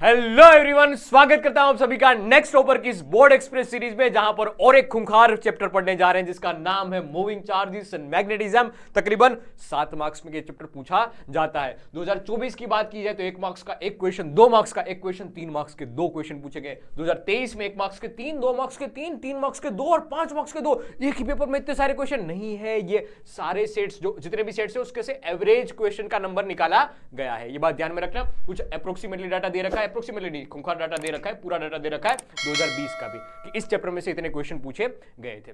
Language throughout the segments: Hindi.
हेलो एवरीवन, स्वागत करता हूं आप सभी का नेक्स्ट टॉपर की इस बोर्ड एक्सप्रेस सीरीज में, जहां पर और एक खूंखार चैप्टर पढ़ने जा रहे हैं जिसका नाम है मूविंग चार्जेस एंड मैग्नेटिज्म। तकरीबन 7 मार्क्स में ये चैप्टर पूछा जाता है। 2024 की बात की जाए तो 1 मार्क्स का एक क्वेश्चन, 2 मार्क्स का एक क्वेश्चन, 3 मार्क्स के 2 क्वेश्चन पूछे गए। 2023 में 1 मार्क्स के 3, 2 मार्क्स के 3, 3 मार्क्स के 2 और 5 मार्क्स के 2। एक ही पेपर में इतने सारे क्वेश्चन नहीं है। ये सारे सेट्स, जो जितने भी सेट्स है उसके से एवरेज क्वेश्चन का नंबर निकाला गया है। ये बात ध्यान में रखना। कुछ अप्रोक्सीमेटली डाटा दे रखा है, अप्रोक्सीमेटली नहीं, खूंखार डाटा दे रखा है, पूरा डाटा दे रखा है 2020 का भी, कि इस चैप्टर में से इतने क्वेश्चन पूछे गए थे।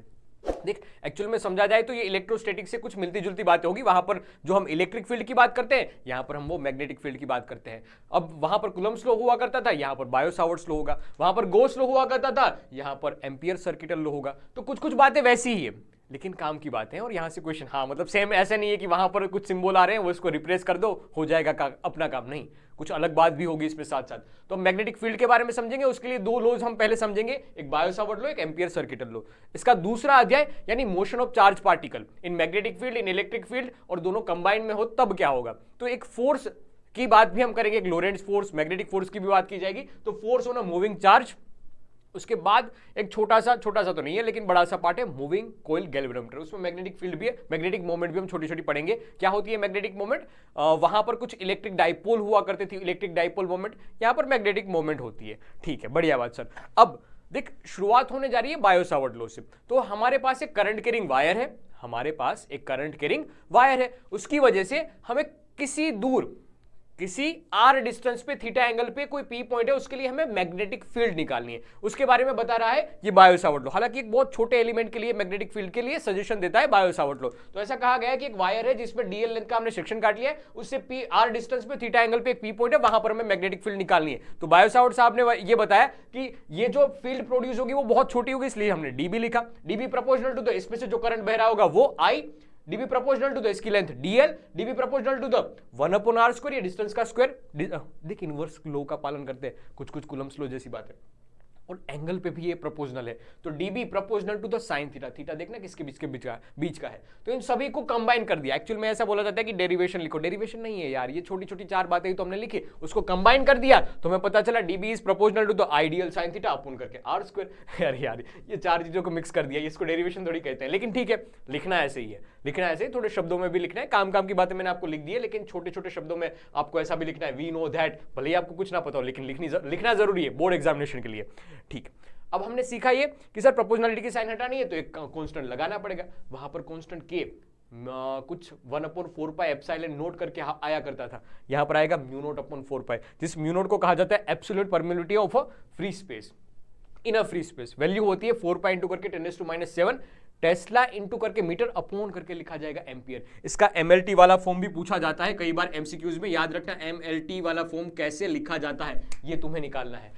देख, एक्चुअल में समझा जाए तो ये इलेक्ट्रोस्टैटिक से कुछ मिलती जुलती बातें होगी। वहां पर जो हम इलेक्ट्रिक फील्ड की बात करते हैं, यहां पर हम वो मैग्नेटिक फील्ड की बात करते हैं। अब वहां पर कूलम्ब्स लॉ हुआ करता था, यहां पर बायो-सावर्ट्स लॉ होगा। वहां पर गॉस लॉ हुआ करता था, यहां पर एम्पियर सर्किटल लॉ होगा। तो कुछ कुछ बातें वैसी ही है, लेकिन काम की बात है। और यहां से क्वेश्चन, हाँ मतलब सेम, ऐसा नहीं है कि वहां पर कुछ सिंबल आ रहे हैं वो इसको रिप्लेस कर दो हो जाएगा अपना काम, नहीं, कुछ अलग बात भी होगी इसमें साथ साथ। तो मैग्नेटिक फील्ड के बारे में समझेंगे, उसके लिए 2 लॉज हम पहले समझेंगे, एक बायो-सावर्ट लॉ, एक एम्पियर सर्किटल लॉ। इसका दूसरा अध्याय यानी motion of charge particle in magnetic field, in electric field, और दोनों कंबाइन में हो तब क्या होगा। तो एक फोर्स की बात भी हम करेंगे, एक लोरेंट्ज फोर्स, मैग्नेटिक फोर्स की भी बात की जाएगी। तो force on a moving charge. उसके बाद एक छोटा सा तो नहीं है लेकिन बड़ा सा पार्ट है मूविंग कॉइल गैल्वेनोमीटर, उसमें मैग्नेटिक फील्ड भी है, मैग्नेटिक मोमेंट भी हम छोटी छोटी पढ़ेंगे। क्या होती है मैग्नेटिक मोमेंट? वहां पर कुछ इलेक्ट्रिक डाइपोल हुआ करते थे, इलेक्ट्रिक डाइपोल मोमेंट, यहां पर मैग्नेटिक मोमेंट होती है। ठीक है, बढ़िया बात सर। अब देख, शुरुआत होने जा रही है बायो-सावर्ट लॉ से। तो हमारे पास एक करंट कैरिंग वायर है, हमारे पास एक करंट कैरिंग वायर है, उसकी वजह से हमें किसी r डिस्टेंस पे, थीटा एंगल पे कोई p पॉइंट है, उसके लिए हमें मैग्नेटिक फील्ड निकालनी है। उसके बारे में बता रहा है ये बायो-सावर्ट लॉ। हालांकि एक बहुत छोटे एलिमेंट के लिए, मैग्नेटिक फील्ड के लिए सजेशन देता है बायो-सावर्ट लॉ। तो ऐसा कहा गया है कि एक वायर है जिसमें dl लेंथ का हमने सेक्शन काट लिया है, उससे p r डिस्टेंस पे, थीटा एंगल पे एक p पॉइंट है, वहां पर हमें मैग्नेटिक फील्ड निकालनी है। तो बायो-सावर्ट साहब ने ये बताया कि ये जो फील्ड प्रोड्यूस होगी वो बहुत छोटी होगी, इसलिए हमने db लिखा। db प्रोपोर्शनल टू द, इसमें से जो करंट बह रहा होगा वो I, dB proportional to the इसकी length dl, dB proportional to the 1/r square, ये डिस्टेंस का स्क्वायर। देख, इनवर्स लॉ का पालन करते हैं, कुछ कुछ कूलम्ब्स लॉ जैसी बात है। और एंगल पे भी ये प्रोपोर्शनल है, तो dB proportional to the sin theta. Theta देखना किसके बीच का है। तो इन सभी को कंबाइन कर दिया। एक्चुअल में ऐसा बोला जाता है कि डेरिवेशन लिखो, डेरिवेशन नहीं है यार, ये छोटी छोटी 4 बातें ही तो हमने लिखी, उसको कंबाइन कर दिया तो हमें पता चला dB is proportional to the ideal sin theta upon करके r स्क्वायर। यार ये 4 चीजों को मिक्स कर दिया, इसको डेरिवेशन थोड़ी कहते हैं, लेकिन ठीक है, लिखना ऐसे ही है, लिखना ऐसे ही, थोड़े शब्दों में भी लिखना है। काम की बातें मैंने आपको लिख दी है, लेकिन छोटे छोटे शब्दों में आपको ऐसा भी लिखना है, वी नो दैट, भले ही आपको कुछ ना पता हो, लेकिन लिखना जरूरी है बोर्ड एग्जामिनेशन के लिए। ठीक, अब हमने सीखा ये कि सर प्रोपोर्शनलिटी की साइन हटानी है तो एक कांस्टेंट लगाना पड़ेगा। वहां पर कांस्टेंट के कुछ 1/4 पाई एप्सिलॉन नोट करके आया करता था, यहां पर आएगा म्यू नोट अपॉन 4 पाई, जिस म्यू नोट को कहा जाता है absolute permittivity of a free space. In a free space value होती है 4 पाई इंटू करके 10⁻⁷ टेस्ला इंटू करके मीटर अपॉन करके लिखा जाएगा एम्पियर। इसका एमएलटी वाला फॉर्म भी पूछा जाता है कई बार एमसीक्यूज में, याद रखना एमएलटी वाला फॉर्म कैसे लिखा जाता है ये तुम्हें निकालना है,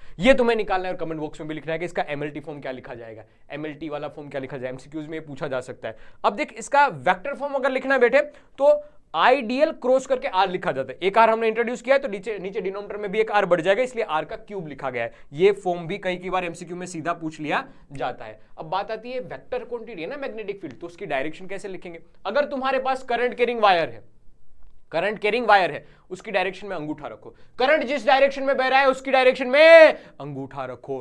और कमेंट बॉक्स में भी लिखना है कि इसका एमएलटी फॉर्म क्या लिखा जाएगा, एमएलटी वाला फॉर्म क्या लिखा जाएगा, एमसीक्यूज में पूछा जा सकता है। अब देख, इसका वेक्टर फॉर्म अगर लिखना बैठे तो आइडियल क्रॉस करके आर लिखा जाता है। एक आर हमने इंट्रोड्यूस किया है तो नीचे डिनोमिनेटर में भी एक आर बढ़ जाएगा, इसलिए आर का क्यूब लिखा गया है। ये फॉर्म भी कई बार एमसीक्यू में सीधा पूछ लिया जाता है। अब बात आती है वेक्टर क्वांटिटी है ना मैग्नेटिक फील्ड, तो उसकी डायरेक्शन कैसे लिखेंगे। अगर तुम्हारे पास करंट कैरिंग वायर है, उसकी डायरेक्शन में अंगूठा रखो, करंट जिस डायरेक्शन में बह रहा है उसकी डायरेक्शन में अंगूठा रखो।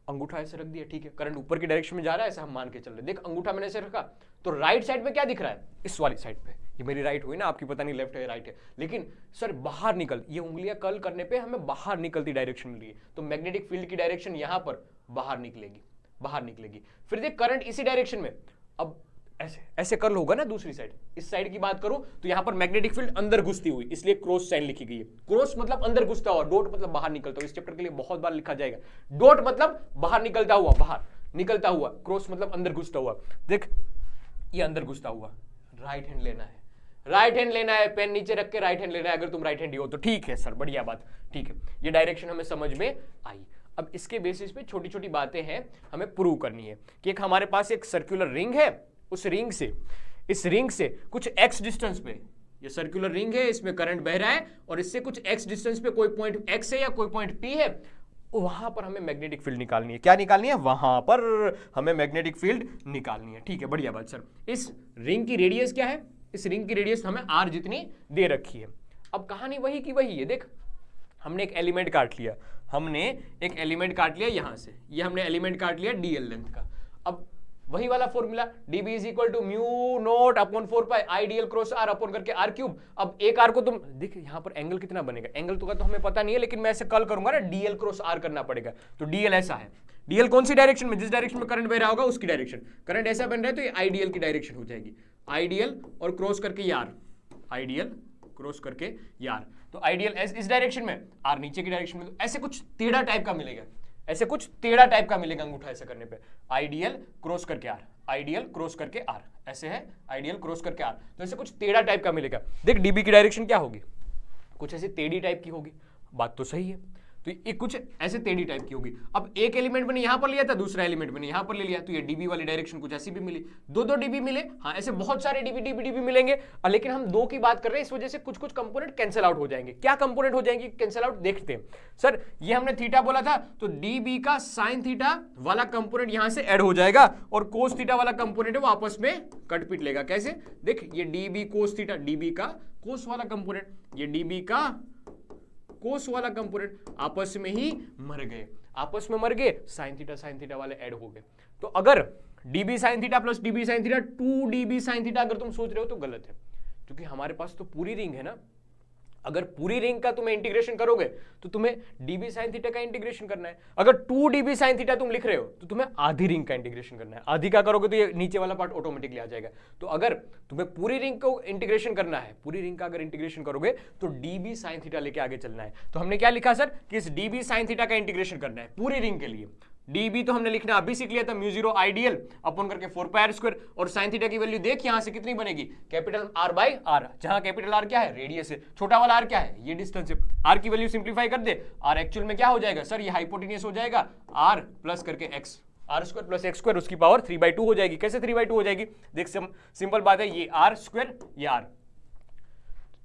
अंगूठा ऐसे रख दिया, ठीक है, करंट ऊपर की डायरेक्शन में जा रहा है, ऐसा हम मान के चल रहे। देख, अंगूठा मैंने ऐसे रखा तो राइट साइड में क्या दिख रहा है, इस वाली साइड पे, ये मेरी राइट हुई ना, आपकी पता नहीं लेफ्ट है राइट है, लेकिन सर बाहर निकल, ये उंगलियां कर्ल करने पे हमें बाहर निकलती डायरेक्शन मिली है, तो मैग्नेटिक फील्ड की डायरेक्शन यहां पर बाहर निकलेगी। फिर देख, करंट इसी डायरेक्शन में, अब ऐसे कर्ल होगा ना दूसरी साइड, इस साइड की बात करूं तो यहां पर मैग्नेटिक फील्ड अंदर घुसती हुई, इसलिए क्रॉस साइन लिखी गई है। क्रॉस मतलब अंदर घुसता हुआ, डॉट मतलब बाहर निकलता हुआ। इस चैप्टर के लिए बहुत बार लिखा जाएगा, डॉट मतलब बाहर निकलता हुआ, क्रॉस मतलब अंदर घुसता हुआ। देख, ये अंदर घुसता हुआ, राइट हैंड लेना है, पेन नीचे रख के राइट हैंड लेना है, अगर तुम राइट हैंडी हो तो। ठीक है सर, बढ़िया बात, ठीक है, ये डायरेक्शन हमें समझ में आई। अब इसके बेसिस पे छोटी छोटी बातें हैं हमें प्रूव करनी है कि एक हमारे पास एक सर्कुलर रिंग है, इस रिंग से कुछ x डिस्टेंस पे, ये सर्कुलर रिंग है, इसमें करंट बह रहा है, और इससे कुछ x डिस्टेंस पे कोई पॉइंट x है या कोई पॉइंट p है, वहां पर हमें मैग्नेटिक फील्ड निकालनी है। क्या निकालनी है? वहां पर हमें मैग्नेटिक फील्ड निकालनी है। ठीक है, बढ़िया बात सर। इस रिंग की रेडियस क्या है? इस रिंग की रेडियस हमें r जितनी दे रखी है। अब कहानी वही की वही है। देख, हमने एक एलिमेंट काट लिया, हमने एक एलिमेंट काट लिया यहां से, ये हमने एलिमेंट काट लिया डीएल लेंथ का। अब वही वाला formula dB is equal to mu naught upon 4 pi I DL cross R upon करके आर क्यूब। अब एक आर को तुम देख यहां पर एंगल कितना बनेगा, एंगल तो हमें पता नहीं है, लेकिन मैं ऐसे कल करूंगा ना, डीएल क्रॉस आर करना पड़ेगा। तो डीएल ऐसा है, डीएल कौन सी डायरेक्शन में, जिस डायरेक्शन में करंट बह रहा होगा उसकी डायरेक्शन, करंट ऐसा बन रहा है तो ये आईडीएल की डायरेक्शन हो जाएगी, आईडीएल और क्रॉस करके यार, आईडीएल क्रॉस करके यार। तो आईडीएल इस डायरेक्शन में, आर नीचे की डायरेक्शन में, तो ऐसे कुछ टेढ़ा टाइप का मिलेगा, ऐसे कुछ टेढ़ा टाइप का मिलेगा अंगूठा ऐसे करने पे, आईडीएल क्रॉस करके आर, आईडीएल क्रॉस करके आर, ऐसे है आईडीएल क्रॉस करके आर, तो ऐसे कुछ टेढ़ा टाइप का मिलेगा। देख डीबी की डायरेक्शन क्या होगी, कुछ ऐसे टेढ़ी टाइप की होगी, बात तो सही है। तो ये कुछ ऐसे टेढ़ी टाइप की होगी। अब एक एलिमेंट मैंने यहां पर लिया था, दूसरा एलिमेंट मैंने यहां पर ले लिया, तो ये डीबी वाली डायरेक्शन कुछ ऐसी भी मिली, दो डीबी मिले, हाँ ऐसे बहुत सारे डीबी मिलेंगे, लेकिन हम दो की बात कर रहे हैं, इस वजह से कुछ कुछ कंपोनेंट कैंसिल आउट हो जाएंगे। क्या कंपोनेंट हो जाएंगे कैंसिल आउट, देखते हैं। सर ये हमने थीटा बोला था, तो डीबी का साइन थीटा वाला कंपोनेंट यहां से ऐड हो जाएगा, और कोस थीटा वाला कंपोनेंट है वो आपस में कट पीट लेगा। कैसे, देख ये डीबी कोस थीटा, डीबी का कोस वाला कंपोनेंट, ये डीबी का कोस वाला कंपोनेंट आपस में ही मर गए, आपस में मर गए, साइन थीटा वाले ऐड हो गए। तो अगर dB sine theta plus dB sine theta 2 sine theta अगर तुम सोच रहे हो तो गलत है, क्योंकि हमारे पास तो पूरी रिंग है ना। अगर पूरी रिंग का तुम्हें इंटीग्रेशन करोगे तो तुम्हें डीबी साइन थीटा का इंटीग्रेशन करना है। अगर 2 डीबी साइन थीटा तुम लिख रहे हो तो तुम्हें आधी रिंग का इंटीग्रेशन करना है, आधी का करोगे तो ये नीचे वाला पार्ट ऑटोमेटिकली आ जाएगा। तो अगर तुम्हें पूरी रिंग को इंटीग्रेशन करना है, पूरी रिंग का अगर इंटीग्रेशन करोगे तो डीबी साइन थीटा लेके आगे चलना है। तो हमने क्या लिखा सर कि इस डीबी साइन थीटा का इंटीग्रेशन करना है पूरी रिंग के लिए। डीबी तो हमने लिखना अभी सीख लिया था, म्यू 0 आईडीएल अपन करके 4 पाई आर स्क्वायर, और साइन थीटा की वैल्यू देख यहां से कितनी बनेगी, कैपिटल आर बाई आर, जहां कैपिटल आर क्या है, रेडियस है, छोटा वाला आर क्या है, ये डिस्टेंस है। आर की वैल्यू सिंप्लीफाई कर दे, आर एक्चुअल में क्या हो जाएगा सर, ये हाइपोटेनियस हो जाएगा, आर प्लस करके X, R square plus X square, उसकी पावर 3/2 हो जाएगी। कैसे 3/2 हो जाएगी, देख सिंपल बात है, ये आर स्क्वायर ये आर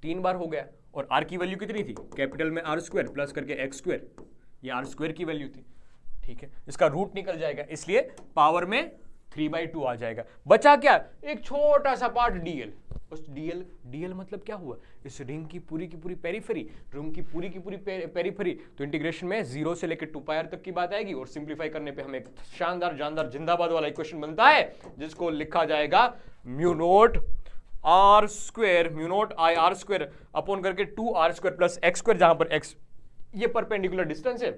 3 बार हो गया, और आर की वैल्यू कितनी थी, कैपिटल में आर स्क्वायर प्लस करके एक्स स्क्वायर, ये आर स्क्वायर की वैल्यू थी, ठीक है। इसका रूट निकल जाएगा, इसलिए पावर में 3/2 आ जाएगा। बचा क्या, एक छोटा सा पार्ट डीएल। उस डीएल मतलब क्या हुआ, इस रिंग की पूरी पेरिफेरी, रिंग की पूरी पेरिफेरी। तो इंटीग्रेशन में 0 से लेकर 2 पाई आर तक की बात आएगी, और सिंप्लीफाई करने पे हमें एक शानदार जानदार जिंदाबाद वाला इक्वेशन बनता है, जिसको लिखा जाएगा mu naught R square, mu naught I R square upon करके 2r square plus X square, जहां पर x ये परपेंडिकुलर डिस्टेंस है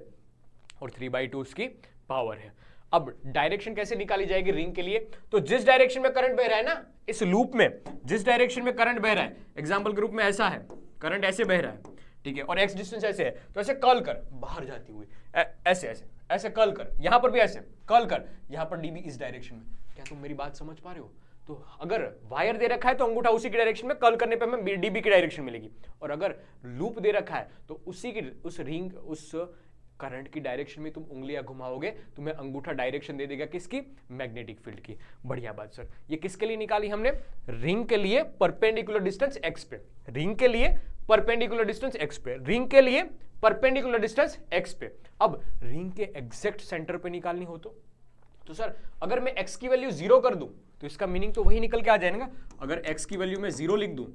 और 3/2 उसकी पावर है। अब डायरेक्शन कैसे निकाली जाएगी रिंग के लिए, तो जिस डायरेक्शन में करंट बह रहा है ना, इस लूप में जिस डायरेक्शन में करंट बह रहा है, एग्जांपल के रूप में ऐसा है, करंट ऐसे बह रहा है, ठीक है, और एक्स डिस्टेंस ऐसे है, तो ऐसे कर्ल कर बाहर जाती हुई, ऐसे ऐसे ऐसे कर्ल कर, यहां पर भी ऐसे कर्ल कर, यहां पर डीबी इस डायरेक्शन में। क्या तुम मेरी बात समझ पा रहे हो, तो अगर वायर दे रखा है तो अंगूठा उसी की डायरेक्शन में कर्ल करने पे हमें डीबी की डायरेक्शन मिलेगी, और अगर लूप दे रखा है तो उसी की उस रिंग उस करंट की डायरेक्शन में तुम उंगलियां घुमाओगे, तुम्हें अंगूठा डायरेक्शन दे देगा किसकी, मैग्नेटिक फील्ड की। बढ़िया बात सर, ये किसके लिए निकाली हमने, रिंग के लिए परपेंडिकुलर डिस्टेंस एक्स पे, रिंग के लिए परपेंडिकुलर डिस्टेंस एक्स पे, रिंग के लिए परपेंडिकुलर डिस्टेंस एक्स पे। अब रिंग के एग्जैक्ट सेंटर पे निकालनी हो तो सर अगर मैं x की वैल्यू 0 कर दूं तो इसका मीनिंग तो वही निकल के आ जाएगा। अगर x की वैल्यू मैं 0 लिख दूं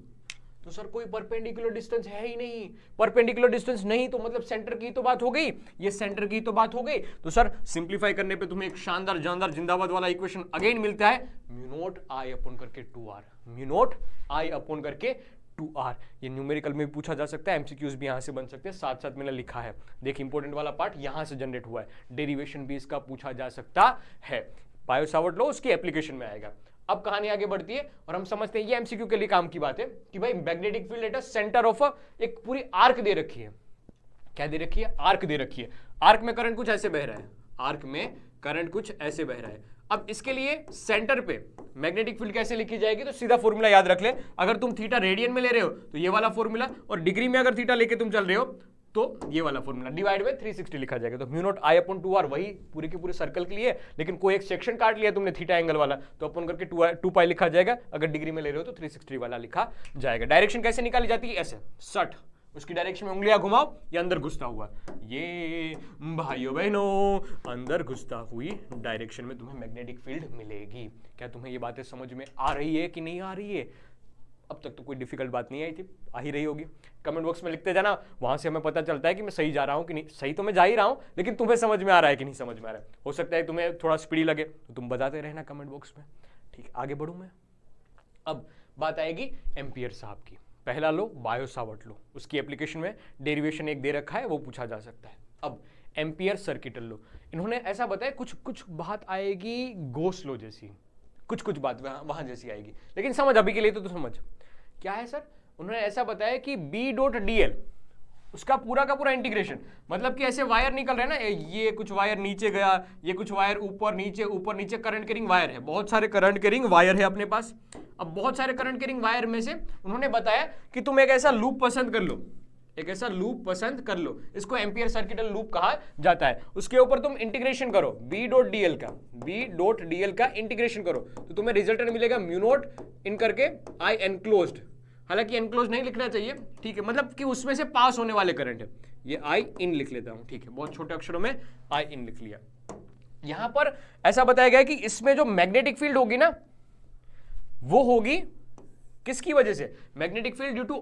तो सर कोई परपेंडिकुलर डिस्टेंस है ही नहीं, परपेंडिकुलर डिस्टेंस नहीं तो मतलब सेंटर की तो बात हो गई, ये सेंटर की तो बात हो गई। तो सर सिंप्लीफाई करने पे तुम्हें एक शानदार जानदार जिंदाबाद वाला इक्वेशन अगेन मिलता है, म्यू नॉट आई अपॉन करके 2r, mu naught I upon करके 2r। ये न्यूमेरिकल में भी पूछा जा सकता है, एमसीक्यूज भी यहां से बन सकते हैं, साथ साथ मैंने लिखा है, देख इंपॉर्टेंट वाला पार्ट यहां से जनरेट हुआ है, डेरिवेशन भी इसका पूछा जा सकता है। बायो सावर्ट लॉ उसकी एप्लीकेशन में आएगा। अब कहानी आगे बढ़ती है और हम समझते हैं ये एमसीक्यू के लिए काम की बात है कि भाई magnetic field at centre of एक पूरी आर्क दे रखी है। क्या दे रखी है, आर्क दे रखी है। आर्क में करंट कुछ ऐसे बह रहा है, आर्क में करंट कुछ ऐसे बह रहा है। अब इसके लिए सेंटर पे मैग्नेटिक फील्ड कैसे लिखी जाएगी, तो सीधा फॉर्मूला याद रख ले। अगर तुम थीटा रेडियन में ले रहे हो तो ये वाला फॉर्मूला, और डिग्री में अगर थीटा लेके तुम चल रहे हो तो ये वाला फॉर्मूला, डिवाइड बाय 360 लिखा जाएगा। तो mu naught I upon 2r वही पूरे के पूरे सर्कल के लिए, लेकिन कोई एक सेक्शन काट लिया तुमने थीटा एंगल वाला तो अपन करके 2 पाई लिखा जाएगा। अगर डिग्री में ले रहे हो तो 360 वाला लिखा जाएगा। डायरेक्शन कैसे निकाली जाती है, ऐसे सट, उसकी डायरेक्शन में उंगलियां घुमाओ, ये अंदर घुसता हुआ, ये भाइयों बहनों अंदर घुसता हुई डायरेक्शन में तुम्हें मैग्नेटिक फील्ड मिलेगी। क्या तुम्हें ये बातें समझ में आ रही है कि नहीं आ रही है? अब तक तो कोई डिफिकल्ट बात नहीं आई थी, आ ही रही होगी। कमेंट बॉक्स में लिखते जाना, वहां से हमें पता चलता है कि मैं सही जा रहा हूं कि नहीं। सही तो मैं जा ही रहा हूं, लेकिन तुम्हें समझ में आ रहा है कि नहीं समझ में आ रहा है। हो सकता है तुम्हें थोड़ा स्पीडी लगे तो तुम बताते रहना कमेंट बॉक्स में। ठीक, आगे बढ़ूं मैं। अब बात आएगी एम्पियर साहब की। पहला लो बायो सावर्ट लो, उसकी एप्लीकेशन में डेरिवेशन एक दे रखा है, वो पूछा जा सकता है। अब एम्पियर सर्किटल लो, इन्होंने ऐसा बताया कुछ कुछ बात आएगी गोस लो जैसी, कुछ कुछ बात वहां जैसी आएगी, लेकिन समझ अभी के लिए तो समझ क्या है सर। उन्होंने ऐसा बताया कि B.dl उसका पूरा का पूरा इंटीग्रेशन, मतलब कि ऐसे वायर निकल रहे हैं ना, ये कुछ वायर नीचे गया, ये कुछ वायर ऊपर नीचे करंट कैरिंग वायर है, बहुत सारे करंट कैरिंग वायर है अपने पास। अब बहुत सारे करंट कैरिंग वायर में से उन्होंने बताया कि तुम एक ऐसा लूप पसंद कर लो, एक ऐसा लूप पसंद कर लो, इसको एम्पियर सर्किटल लूप कहा जाता है। उसके ऊपर तुम इंटीग्रेशन करो B.dl का इंटीग्रेशन करो, तो तुम्हें रिजल्टेंट मिलेगा म्यू नॉट इन करके आई एनक्लोज्ड। हालांकि एनक्लोज नहीं लिखना चाहिए, ठीक है, मतलब कि उसमें से पास होने वाले करंट है, ये आई इन लिख लेता हूं, ठीक है, बहुत छोटे अक्षरों में आई इन लिख लिया। यहां पर ऐसा बताया गया कि इसमें जो मैग्नेटिक फील्ड होगी ना, वो होगी किसकी वजह से? Magnetic field due to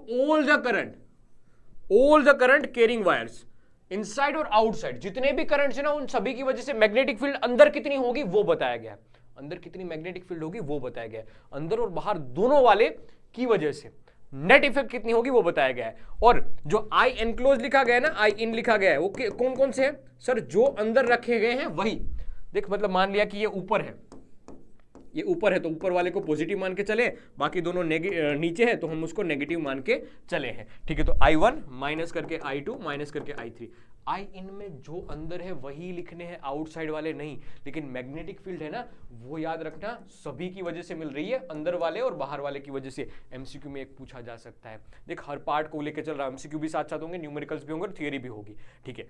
all the current carrying wires inside और आउटसाइड, जितने भी करंट्स है ना, उन सभी की वजह से मैग्नेटिक फील्ड अंदर कितनी होगी वो बताया गया है। अंदर कितनी मैग्नेटिक फील्ड होगी वो बताया गया है, अंदर और बाहर दोनों वाले की वजह से नेट इफेक्ट कितनी होगी वो बताया गया है। और जो आई एनक्लोज लिखा गया है ना, आई इन लिखा गया है, वो कौन कौन से हैं सर? जो अंदर रखे गए हैं वही। देख, मतलब मान लिया कि ये ऊपर है, ये ऊपर है तो ऊपर वाले को पॉजिटिव मान के चले, बाकी दोनों नीचे है तो हम उसको नेगेटिव मान के चले हैं, ठीक है। तो I1 माइनस करके I2 माइनस करके I3, आई इन में जो अंदर है वही लिखने हैं, आउटसाइड वाले नहीं। लेकिन मैग्नेटिक फील्ड है ना, वो याद रखना सभी की वजह से मिल रही है, अंदर वाले और बाहर वाले की वजह से। एमसीक्यू में एक पूछा जा सकता है। देख, हर पार्ट को लेकर चल रहा है, एमसीक्यू भी साथ साथ होंगे, न्यूमेरिकल्स भी होंगे और थियरी भी होगी, ठीक है।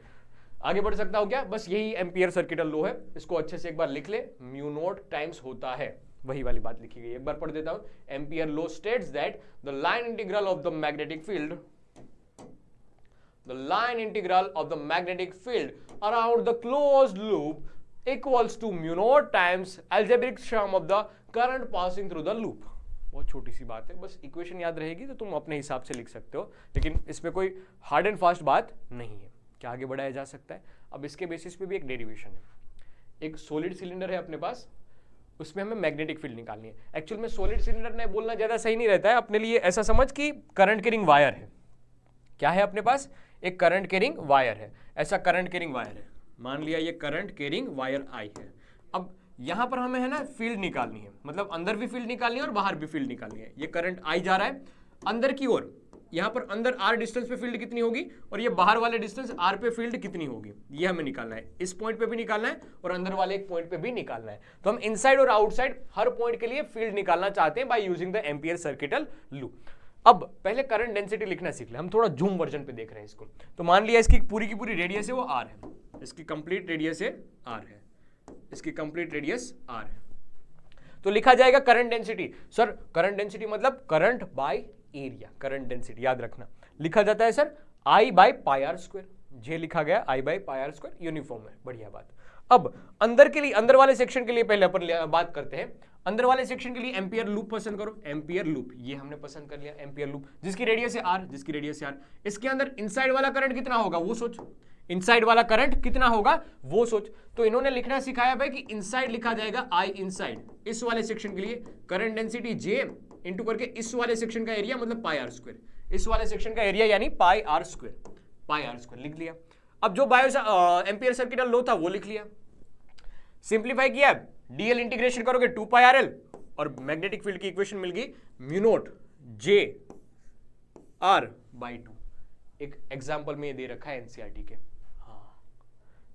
आगे बढ़ सकता हो क्या? बस यही एम्पियर सर्किटल लॉ है, इसको अच्छे से एक बार लिख ले, म्यू नॉट टाइम्स होता है, वही वाली बात लिखी गई। एक बार पढ़ देता हूं। Ampere law states that the line integral of the magnetic field around the closed loop equals to mu naught times algebraic sum of the current passing through the loop। बहुत छोटी सी बात है, बस इक्वेशन याद रहेगी तो तुम अपने हिसाब से लिख सकते हो, लेकिन इसमें कोई हार्ड एंड फास्ट बात नहीं है। क्या आगे बढ़ाया जा सकता है? अब इसके बेसिस पे भी एक डेरिवेशन है। एक सॉलिड सिलेंडर है अपने पास, उसमें हमें मैग्नेटिक फील्ड निकालनी है। एक्चुअल में सॉलिड सिलेंडर ने बोलना ज्यादा सही नहीं रहता है, अपने लिए ऐसा समझ कि करंट कैरिंग वायर है। क्या है अपने पास? एक करंट कैरिंग वायर है, ऐसा करंट कैरिंग वायर है, मान लिया ये करंट कैरिंग वायर आई है। अब यहां पर हमें है ना फील्ड निकालनी है, मतलब अंदर भी फील्ड निकालनी है और बाहर भी फील्ड निकालनी है। ये करंट आई जा रहा है अंदर की ओर, यहां पर अंदर आर डिस्टेंस पे फील्ड कितनी होगी और ये बाहर वाले डिस्टेंस आर पे फील्ड कितनी होगी, ये हमें निकालना है। इस पॉइंट पे भी निकालना है और अंदर वाले एक पॉइंट पे भी निकालना है। तो हम इनसाइड और आउटसाइड हर पॉइंट के लिए फील्ड निकालना चाहते हैं by using the ampere circuital law. अब पहले करंट डेंसिटी लिखना सीख ले, हम थोड़ा जूम वर्जन पे देख रहे हैं इसको। तो मान लिया इसकी पूरी की पूरी रेडियस है वो आर है, इसकी कंप्लीट रेडियस है आर है, इसकी कंप्लीट रेडियस आर है, तो लिखा जाएगा current density. Sir current density मतलब current by area, current density याद रखना लिखा जाता है sir I by pi r square, J लिखा गया I by pi r square, uniform है, बढ़िया बात। अब अंदर के लिए, अंदर वाले सेक्शन के लिए पहले अपन बात करते हैं। अंदर वाले सेक्शन के लिए एम्पियर लूप पसंद करो, एम्पियर लूप, ये हमने पसंद कर लिया एम्पियर लूप, जिसकी रेडियस है आर, जिसकी रेडियस है आर। इसके अंदर इनसाइड वाला करंट कितना होगा वो सोच, इनसाइड वाला करंट कितना होगा वो सोच। तो इन्होंने लिखना सिखाया भाई कि इनसाइड लिखा जाएगा आई इनसाइड, इस वाले सेक्शन के लिए करंट डेंसिटी जे इंटू करके इस वाले सेक्शन का एरिया मतलब पाई आर स्क्वायर, इस वाले सेक्शन का एरिया यानी pi r square, pi r square लिख लिया। अब जो बायो एम्पियर सर्किटल लॉ था वो लिख लिया, सिंप्लीफाई किया, डीएल इंटीग्रेशन करोगे 2 पाई आर एल और मैग्नेटिक फील्ड की इक्वेशन मिल गई mu naught J R by 2। एक एग्जांपल में ये दे रखा है एनसीईआरटी के, हाँ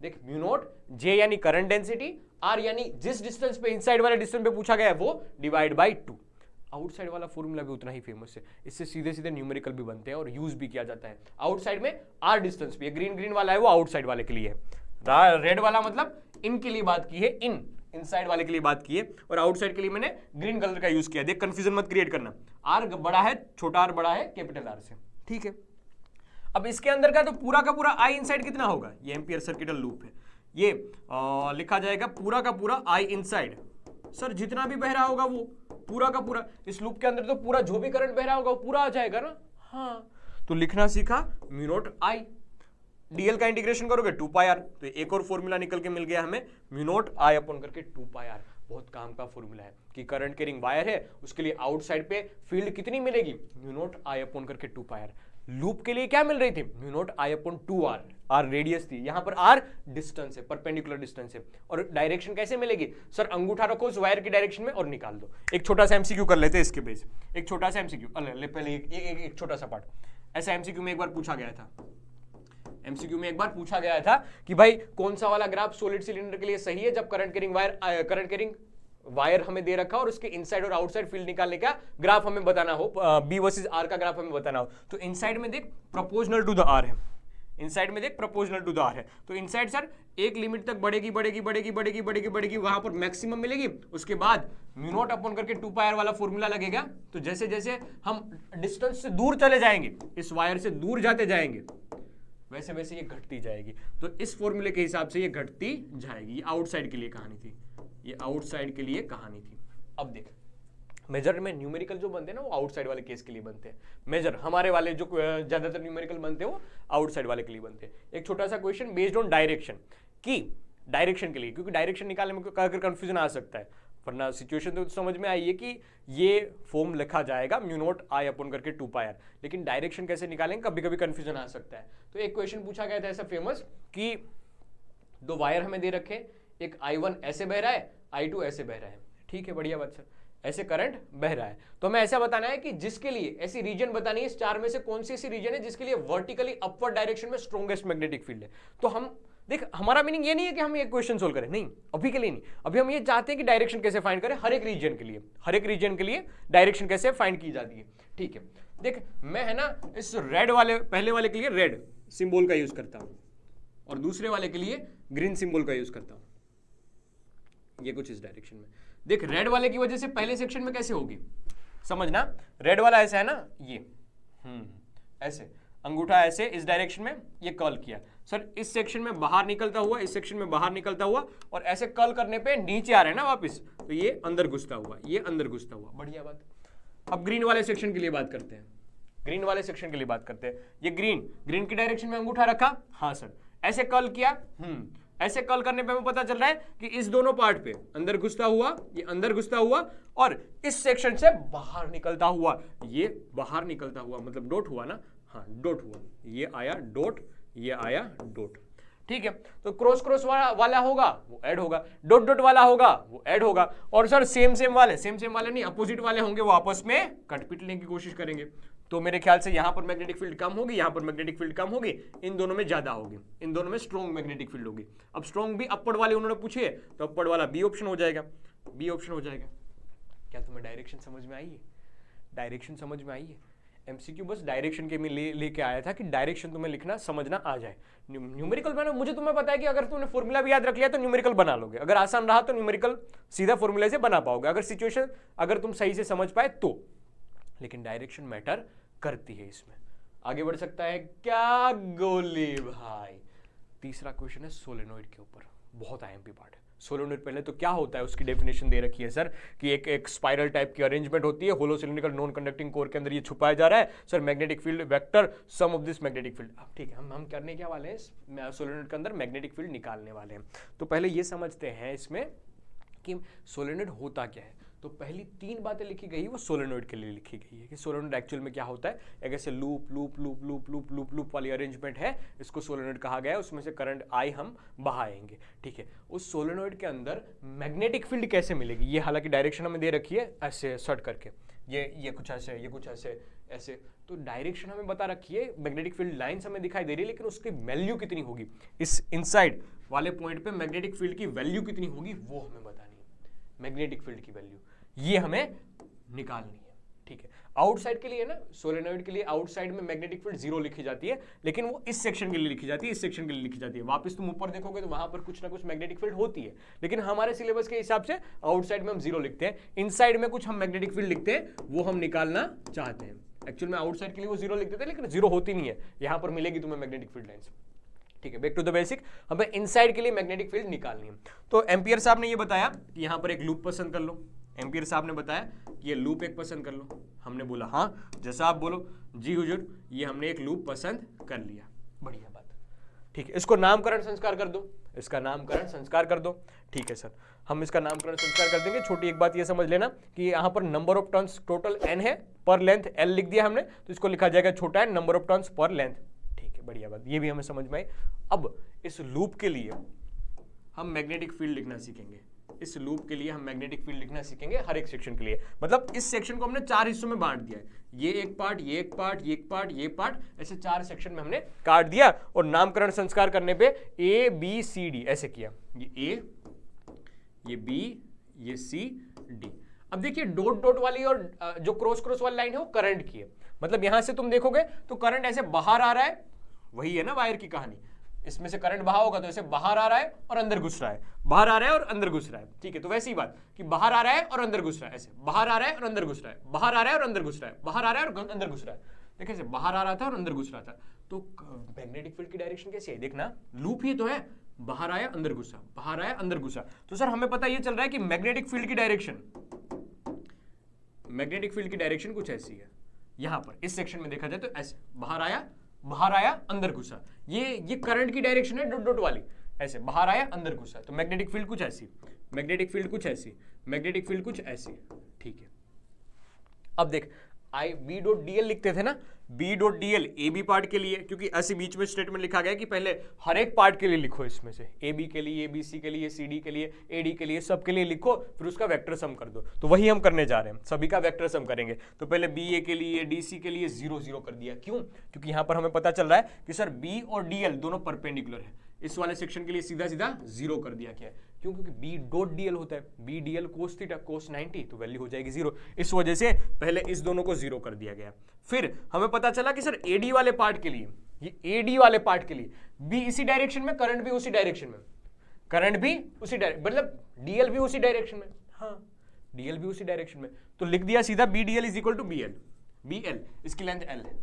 देख, म्यू नॉट जे यानी करंट डेंसिटी, आर यानी जिस डिस्टेंस पे इनसाइड वाले डिस्टेंस पे पूछा गया है वो डिवाइड बाई 2। आउटसाइड वाला फॉर्मूला भी उतना ही फेमस है, इससे सीधे सीधे न्यूमेरिकल भी बनते हैं और यूज भी किया जाता है। आउटसाइड में आर डिस्टेंस पे, ग्रीन ग्रीन वाला है वो आउटसाइड वाले के लिए है, रेड वाला मतलब इन के लिए बात की है, इनसाइड वाले के लिए बात की है, और आउटसाइड के लिए मैंने ग्रीन कलर का यूज किया। देख कंफ्यूजन मत क्रिएट करना, आर बड़ा है, छोटा आर बड़ा है कैपिटल आर से, ठीक है। अब इसके अंदर का तो पूरा आई इनसाइड कितना होगा, ये एम्पियर सर्किटल लूप है, ये लिखा जाएगा पूरा का पूरा आई इनसाइड सर जितना भी बह रहा होगा वो पूरा का पूरा, इस लूप के अंदर तो पूरा जो भी करंट बह रहा होगा वो पूरा आ जाएगा ना। हाँ, तो लिखना सीखा म्यू नॉट आई, डीएल का इंटीग्रेशन करोगे 2 पाई आर, तो एक और फॉर्मूला निकल के मिल गया हमें म्यू नॉट आई अपॉन करके 2 पाई आर। बहुत काम का फॉर्मूला है कि करंट कैरिंग वायर है उसके लिए आउटसाइड पे फील्ड कितनी मिलेगी, म्यू नॉट आई अपॉन करके 2 पाई आर। लूप के लिए क्या मिल रही थी, mu naught I upon 2 R, R radius थी, यहां पर आर डिस्टेंस है, परपेंडिकुलर डिस्टेंस है। और डायरेक्शन कैसे मिलेगी, सर अंगूठा रखो उस वायर की डायरेक्शन में और निकाल दो। एक छोटा सा एमसीक्यू कर लेते हैं इसके बेस, एक छोटा सा एमसीक्यू पहले एक छोटा सा पार्ट। ऐसा एमसीक्यू में एक बार पूछा गया था, एमसीक्यू में एक बार पूछा गया था कि भाई कौन सा वाला ग्राफ सॉलिड सिलेंडर के लिए सही है, जब करंट कैरिंग वायर हमें दे रखा और उसके इनसाइड और आउटसाइड फील्ड निकालने का ग्राफ हमें बताना हो, बी वर्सेस आर का ग्राफ हमें बताना हो। तो इनसाइड में देख प्रोपोर्शनल टू द आर है, इनसाइड में देख प्रोपोर्शनल टू द आर है। तो इनसाइड सर एक लिमिट तक बढ़ेगी बढ़ेगी बढ़ेगी बढ़ेगी बढ़ेगी बढ़ेगी, वहां पर मैक्सिमम मिलेगी, उसके बाद म्यू नॉट अपॉन करके 2 पाई आर वाला फॉर्मूला लगेगा। तो जैसे जैसे हम डिस्टेंस से दूर चले जाएंगे, इस वायर से दूर जाते जाएंगे, वैसे वैसे ये घटती जाएगी। तो इस फॉर्मूले के हिसाब से ये घटती जाएगी। ये आउटसाइड के लिए कहानी थी, ये आउटसाइड के लिए कहानी थी। अब देख मेजर में न्यूमेरिकल जो बनते हैं ना वो आउटसाइड वाले केस के लिए बनते हैं, मेजर हमारे वाले जो ज्यादातर न्यूमेरिकल बनते हैं वो आउटसाइड वाले के लिए बनते हैं। एक छोटा सा क्वेश्चन बेस्ड ऑन डायरेक्शन की, डायरेक्शन के लिए, क्योंकि डायरेक्शन निकालने में अगर कंफ्यूजन आ सकता है, वरना सिचुएशन तो समझ में आई है कि ये फॉर्म लिखा जाएगा म्यू नॉट आई अपॉन करके 2 पाई आर, लेकिन डायरेक्शन कैसे निकालेंगे कभी कभी कंफ्यूजन आ सकता है। तो एक क्वेश्चन पूछा गया था ऐसा फेमस कि 2 वायर हमें दे रखे, एक I1 ऐसे बह रहा है, I2 ऐसे बह रहा है, ठीक है बढ़िया बात सर, ऐसे करंट बह रहा है। तो हमें ऐसा बताना है कि जिसके लिए ऐसी रीजन बतानी है, इस 4 में से कौन सी ऐसी रीजन है जिसके लिए वर्टिकली अपवर्ड डायरेक्शन में स्ट्रॉन्गेस्ट मैग्नेटिक फील्ड है। तो हम देख, हमारा मीनिंग ये नहीं है कि हम ये क्वेश्चन सोल्व करें, नहीं अभी के लिए नहीं, अभी हम ये चाहते हैं कि डायरेक्शन कैसे फाइंड करें हर एक रीजन के लिए, हर एक रीजन के लिए डायरेक्शन कैसे फाइंड की जाती है। ठीक है, देख मैं है ना इस रेड वाले पहले वाले के लिए रेड सिंबल का यूज करता हूं और दूसरे वाले के लिए ग्रीन सिंबल का यूज करता हूं। ये कुछ इस डायरेक्शन में देख, रेड वाले की वजह से पहले सेक्शन में कैसे होगी समझना, रेड वाला ऐसा है ना, ये ऐसे अंगूठा ऐसे इस डायरेक्शन में ये कर्ल किया, सर इस सेक्शन में बाहर निकलता हुआ, इस सेक्शन में बाहर निकलता हुआ और ऐसे कर्ल करने पे नीचे आ रहे हैं ना वापस, तो ये अंदर घुसता हुआ, ये अंदर घुसता हुआ, बढ़िया बात। अब ग्रीन वाले सेक्शन के लिए बात करते हैं, ग्रीन वाले सेक्शन के लिए बात करते हैं। ये ग्रीन की डायरेक्शन में अंगूठा रखा, हाँ सर ऐसे कर्ल किया, ऐसे कर्ल करने पे हमें पता चल रहा है कि इस दोनों पार्ट पे अंदर घुसता हुआ, ये अंदर घुसता हुआ और इस सेक्शन से बाहर निकलता हुआ, ये बाहर निकलता हुआ, मतलब डॉट हुआ ना, हाँ डॉट हुआ, ये आया डॉट, ये आया डॉट, ठीक है। तो क्रॉस क्रॉस वाला होगा वो ऐड होगा, डॉट डॉट वाला होगा वो ऐड होगा, और सर सेम सेम वाले नहीं अपोजिट वाले होंगे वो आपस में कट पिटने की कोशिश करेंगे। तो मेरे ख्याल से यहां पर मैग्नेटिक फील्ड कम होगी, यहां पर मैग्नेटिक फील्ड कम होगी, इन दोनों में ज्यादा होगी, इन दोनों में स्ट्रॉन्ग मैग्नेटिक फील्ड होगी। अब स्ट्रॉन्ग भी अपवर्ड वाले उन्होंने पूछे तो अपवर्ड वाला बी ऑप्शन हो जाएगा, बी ऑप्शन हो जाएगा। क्या तुम्हें डायरेक्शन समझ में आई है, डायरेक्शन समझ में आई है? एमसीक्यू बस डायरेक्शन के में लेके आया था कि डायरेक्शन तुम्हें लिखना समझना आ जाए। न्यूमेरिकल मैंने मुझे तुम्हें पता है कि अगर तुमने फॉर्मूला भी याद रख लिया तो न्यूमेरिकल बना लोगे, अगर आसान रहा तो न्यूमेरिकल सीधा फॉर्मूले से बना पाओगे, अगर सिचुएशन अगर तुम सही से समझ पाए तो, लेकिन डायरेक्शन मैटर करती है इसमें। आगे बढ़ सकता है क्या गोली भाई? तीसरा क्वेश्चन है सोलेनोइड के ऊपर, बहुत आईएमपी पार्ट है। सोलेनोइड पहले तो क्या होता है उसकी डेफिनेशन दे रखी है सर कि एक स्पाइरल टाइप की अरेंजमेंट होती है, होलो सिलिंड्रिकल नॉन कंडक्टिंग कोर के अंदर ये छुपाया जा रहा है sir, magnetic field vector sum of this magnetic field. अब ठीक है, हम करने क्या वाले हैं, सोलेनोइड के अंदर मैग्नेटिक फील्ड निकालने वाले हैं। तो पहले ये समझते हैं इसमें कि सोलेनोइड होता क्या है। तो पहली 3 बातें लिखी गई वो सोलेनोइड के लिए लिखी गई है कि सोलेनोइड एक्चुअल में क्या होता है। एक ऐसे loop loop loop loop loop loop loop वाली अरेंजमेंट है, इसको सोलेनोइड कहा गया है, उसमें से करंट आई हम बहाएंगे, ठीक है। उस सोलेनोइड के अंदर मैग्नेटिक फील्ड कैसे मिलेगी, ये हालांकि डायरेक्शन हमें दे रखी है ऐसे सर्ट करके, ये कुछ ऐसे, ये कुछ ऐसे ऐसे, तो डायरेक्शन हमें बता रखी है, मैग्नेटिक फील्ड लाइंस हमें दिखाई दे रही है, लेकिन उसकी वैल्यू कितनी होगी, इस इनसाइड वाले पॉइंट पे मैग्नेटिक फील्ड की वैल्यू कितनी होगी वो हमें बतानी है, मैग्नेटिक फील्ड की वैल्यू ये हमें निकालनी है, ठीक है। आउटसाइड के लिए ना, सोलेनोइड के लिए आउटसाइड में मैग्नेटिक फील्ड 0 लिखी जाती है, लेकिन वो इस सेक्शन के लिए लिखी जाती है, इस सेक्शन के लिए लिखी जाती है। वापस तुम ऊपर देखोगे तो वहां पर कुछ ना कुछ मैग्नेटिक फील्ड होती है, लेकिन हमारे सिलेबस के हिसाब से आउटसाइड में हम 0 लिखते हैं, इनसाइड में कुछ हम मैग्नेटिक फील्ड लिखते हैं, वो हम निकालना चाहते हैं। एक्चुअल में आउटसाइड के लिए वो 0 लिख देते हैं, लेकिन 0 होती नहीं है, यहां पर मिलेगी तुम्हें मैग्नेटिक फील्ड लाइंस, ठीक है, बैक टू द बेसिक, हमें इनसाइड के लिए मैग्नेटिक फील्ड निकालनी है। तो एम्पियर साहब ने ये बताया कि यहां पर एक लूप पसंद कर लो, एम्पियर साहब ने बताया कि ये लूप एक पसंद कर लो। हमने बोला हाँ, जैसा आप बोलो जी हुजूर, ये हमने एक लूप पसंद कर लिया, बढ़िया बात, ठीक है। इसको नामकरण संस्कार कर दो, इसका नामकरण संस्कार कर दो, ठीक है सर, हम इसका नामकरण संस्कार कर देंगे। छोटी एक बात ये समझ लेना कि यहाँ पर number of turns total n है, पर लेंथ l लिख दिया हमने, तो इसको लिखा जाएगा छोटा n, number of turns per length, ठीक है, बढ़िया बात, ये भी हमें समझ में आई। अब इस लूप के लिए हम मैग्नेटिक फील्ड लिखना सीखेंगे, इस लूप के लिए हम मैग्नेटिक फील्ड लिखना सीखेंगे हर एक सेक्शन के लिए। मतलब इस सेक्शन को हमने 4 हिस्सों में बांट दिया है, ये एक पार्ट, ये एक पार्ट, ये एक पार्ट, ये पार्ट, ऐसे 4 सेक्शन में हमने काट दिया और नामकरण संस्कार करने पे A B C D ऐसे किया, ये A, ये B, ये C, D। अब देखिए डॉट डॉट वाली और जो क्रॉस क्रॉस वाली लाइन है वो करंट की है, मतलब यहां से तुम देखोगे तो करंट ऐसे बाहर आ रहा है, वही है ना वायर की कहानी, इसमें से करंट बाहर होगा तो ऐसे बाहर आ रहा है और अंदर घुस रहा है, बाहर आ रहा है और अंदर घुस रहा है, ठीक है। तो वैसी ही बात कि बाहर आ रहा है और अंदर घुस रहा है, ऐसे बाहर आ रहा है और अंदर घुस रहा है, बाहर आ रहा है और अंदर घुस रहा है, बाहर आ रहा है और अंदर घुस रहा है, देखिए बाहर आ रहा था और अंदर घुस रहा था। तो मैग्नेटिक फील्ड की डायरेक्शन कैसी है, देखना लूप ही तो है, बाहर आया अंदर घुसा, बाहर आया अंदर घुसा। तो सर हमें पता ये चल रहा है कि मैग्नेटिक फील्ड की डायरेक्शन, मैग्नेटिक फील्ड की डायरेक्शन कुछ ऐसी है, यहां पर इस सेक्शन में देखा जाए तो ऐसे बाहर आया अंदर घुसा, ये करंट की डायरेक्शन है डॉट डॉट वाली, ऐसे बाहर आया अंदर घुसा, तो मैग्नेटिक फील्ड कुछ ऐसी, मैग्नेटिक फील्ड कुछ ऐसी, मैग्नेटिक फील्ड कुछ ऐसी, ठीक है। अब देख आई बी डॉट डीएल लिखते थे ना, B dot DL A B part के लिए, क्योंकि ऐसे बीच में स्टेटमेंट लिखा गया कि पहले हर एक पार्ट के लिए लिखो, इसमें से ए बी के लिए, ए बी सी के लिए, सी डी के लिए, ए डी के लिए, सब के लिए लिखो, फिर उसका वेक्टर सम कर दो। तो वही हम करने जा रहे हैं, सभी का वेक्टर सम करेंगे। तो पहले बी ए के लिए, डी सी के लिए 0 0 कर दिया, क्यों? क्योंकि यहां पर हमें पता चल रहा है कि सर बी और डीएल दोनों परपेंडिकुलर है, इस वाले सेक्शन के लिए सीधा सीधा 0 कर दिया। क्या है? क्यों? क्योंकि बी डॉट डीएल होता है, B DL cos theta cos 90, तो वैल्यू हो जाएगी 0। इस वजह से पहले इस दोनों को 0 कर दिया गया। फिर हमें पता चला कि सर एडी वाले पार्ट के लिए, ये एडी वाले पार्ट के लिए बी इसी डायरेक्शन में, करंट भी उसी डायरेक्शन में, करंट भी उसी डायरेक्शन, मतलब डीएल भी उसी डायरेक्शन में, हाँ डीएल भी उसी डायरेक्शन में, तो लिख दिया सीधा B DL is equal to B L, B L इसकी लेंथ एल है,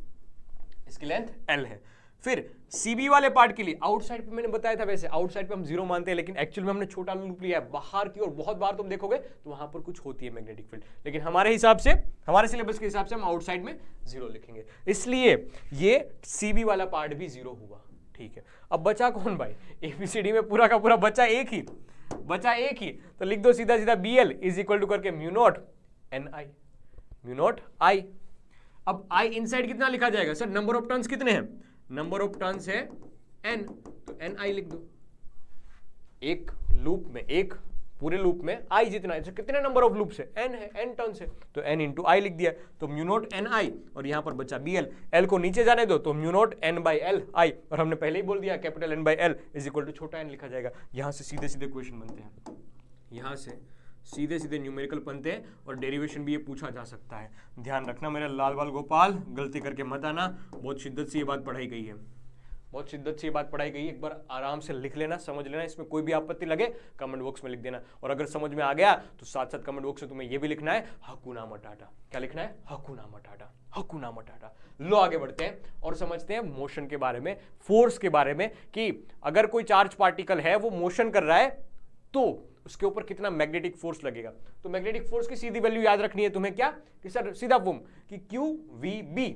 इसकी लेंथ एल है। फिर सीबी वाले पार्ट के लिए आउटसाइड पे मैंने बताया था, वैसे आउटसाइड पे हम 0 मानते हैं, लेकिन एक्चुअल में हमने छोटा लूप लिया है बाहर की ओर। बहुत बार तुम देखोगे तो वहां पर कुछ होती है मैग्नेटिक फील्ड, लेकिन हमारे हिसाब से, हमारे सिलेबस के हिसाब से हम आउटसाइड में 0 लिखेंगे, इसलिए ये सीबी वाला पार्ट भी 0 हुआ। ठीक है, अब बचा कौन भाई? एबीसीडी में पूरा का पूरा बचा एक ही, बचा एक ही, तो लिख दो सीधा सीधा B L is equal to करके mu naught N I, mu naught I. अब आई इनसाइड कितना लिखा जाएगा सर? नंबर ऑफ टर्न्स कितने हैं? नंबर ऑफ टर्न्स है n, तो n आई लिख दो। एक लूप में, एक पूरे लूप में i जितना है, कितने नंबर ऑफ लूप्स है? n है, n टर्न्स है, तो n इंटू आई लिख दिया, तो म्यू नॉट एन आई, और यहां पर बचा bl, l को नीचे जाने दो तो mu naught n by L I, और हमने पहले ही बोल दिया capital N by L is equal to छोटा n लिखा जाएगा। यहां से सीधे सीधे क्वेश्चन बनते हैं, यहां से सीधे सीधे न्यूमेरिकल बनते हैं, और डेरिवेशन भी ये पूछा जा सकता है। ध्यान रखना मेरा लाल बाल गोपाल, गलती करके मत आना, बहुत शिद्दत से ये बात पढ़ाई गई है, बहुत शिद्दत से ये बात पढ़ाई गई है। एक बार आराम से लिख लेना, समझ लेना, इसमें कोई भी आपत्ति लगे कमेंट बॉक्स में लिख देना, और अगर समझ में आ गया तो साथ साथ कमेंट बॉक्स में तुम्हें ये भी लिखना है हकुना मटाटा। क्या लिखना है? हकुना मटाटा, हकुना मटाटा। लो आगे बढ़ते हैं और समझते हैं मोशन के बारे में, फोर्स के बारे में, कि अगर कोई चार्ज पार्टिकल है वो मोशन कर रहा है तो उसके ऊपर कितना मैग्नेटिक फोर्स लगेगा। तो मैग्नेटिक फोर्स की सीधी वैल्यू याद रखनी है तुम्हें, क्या कि सर सीधा फॉर्म कि क्यू वी बी।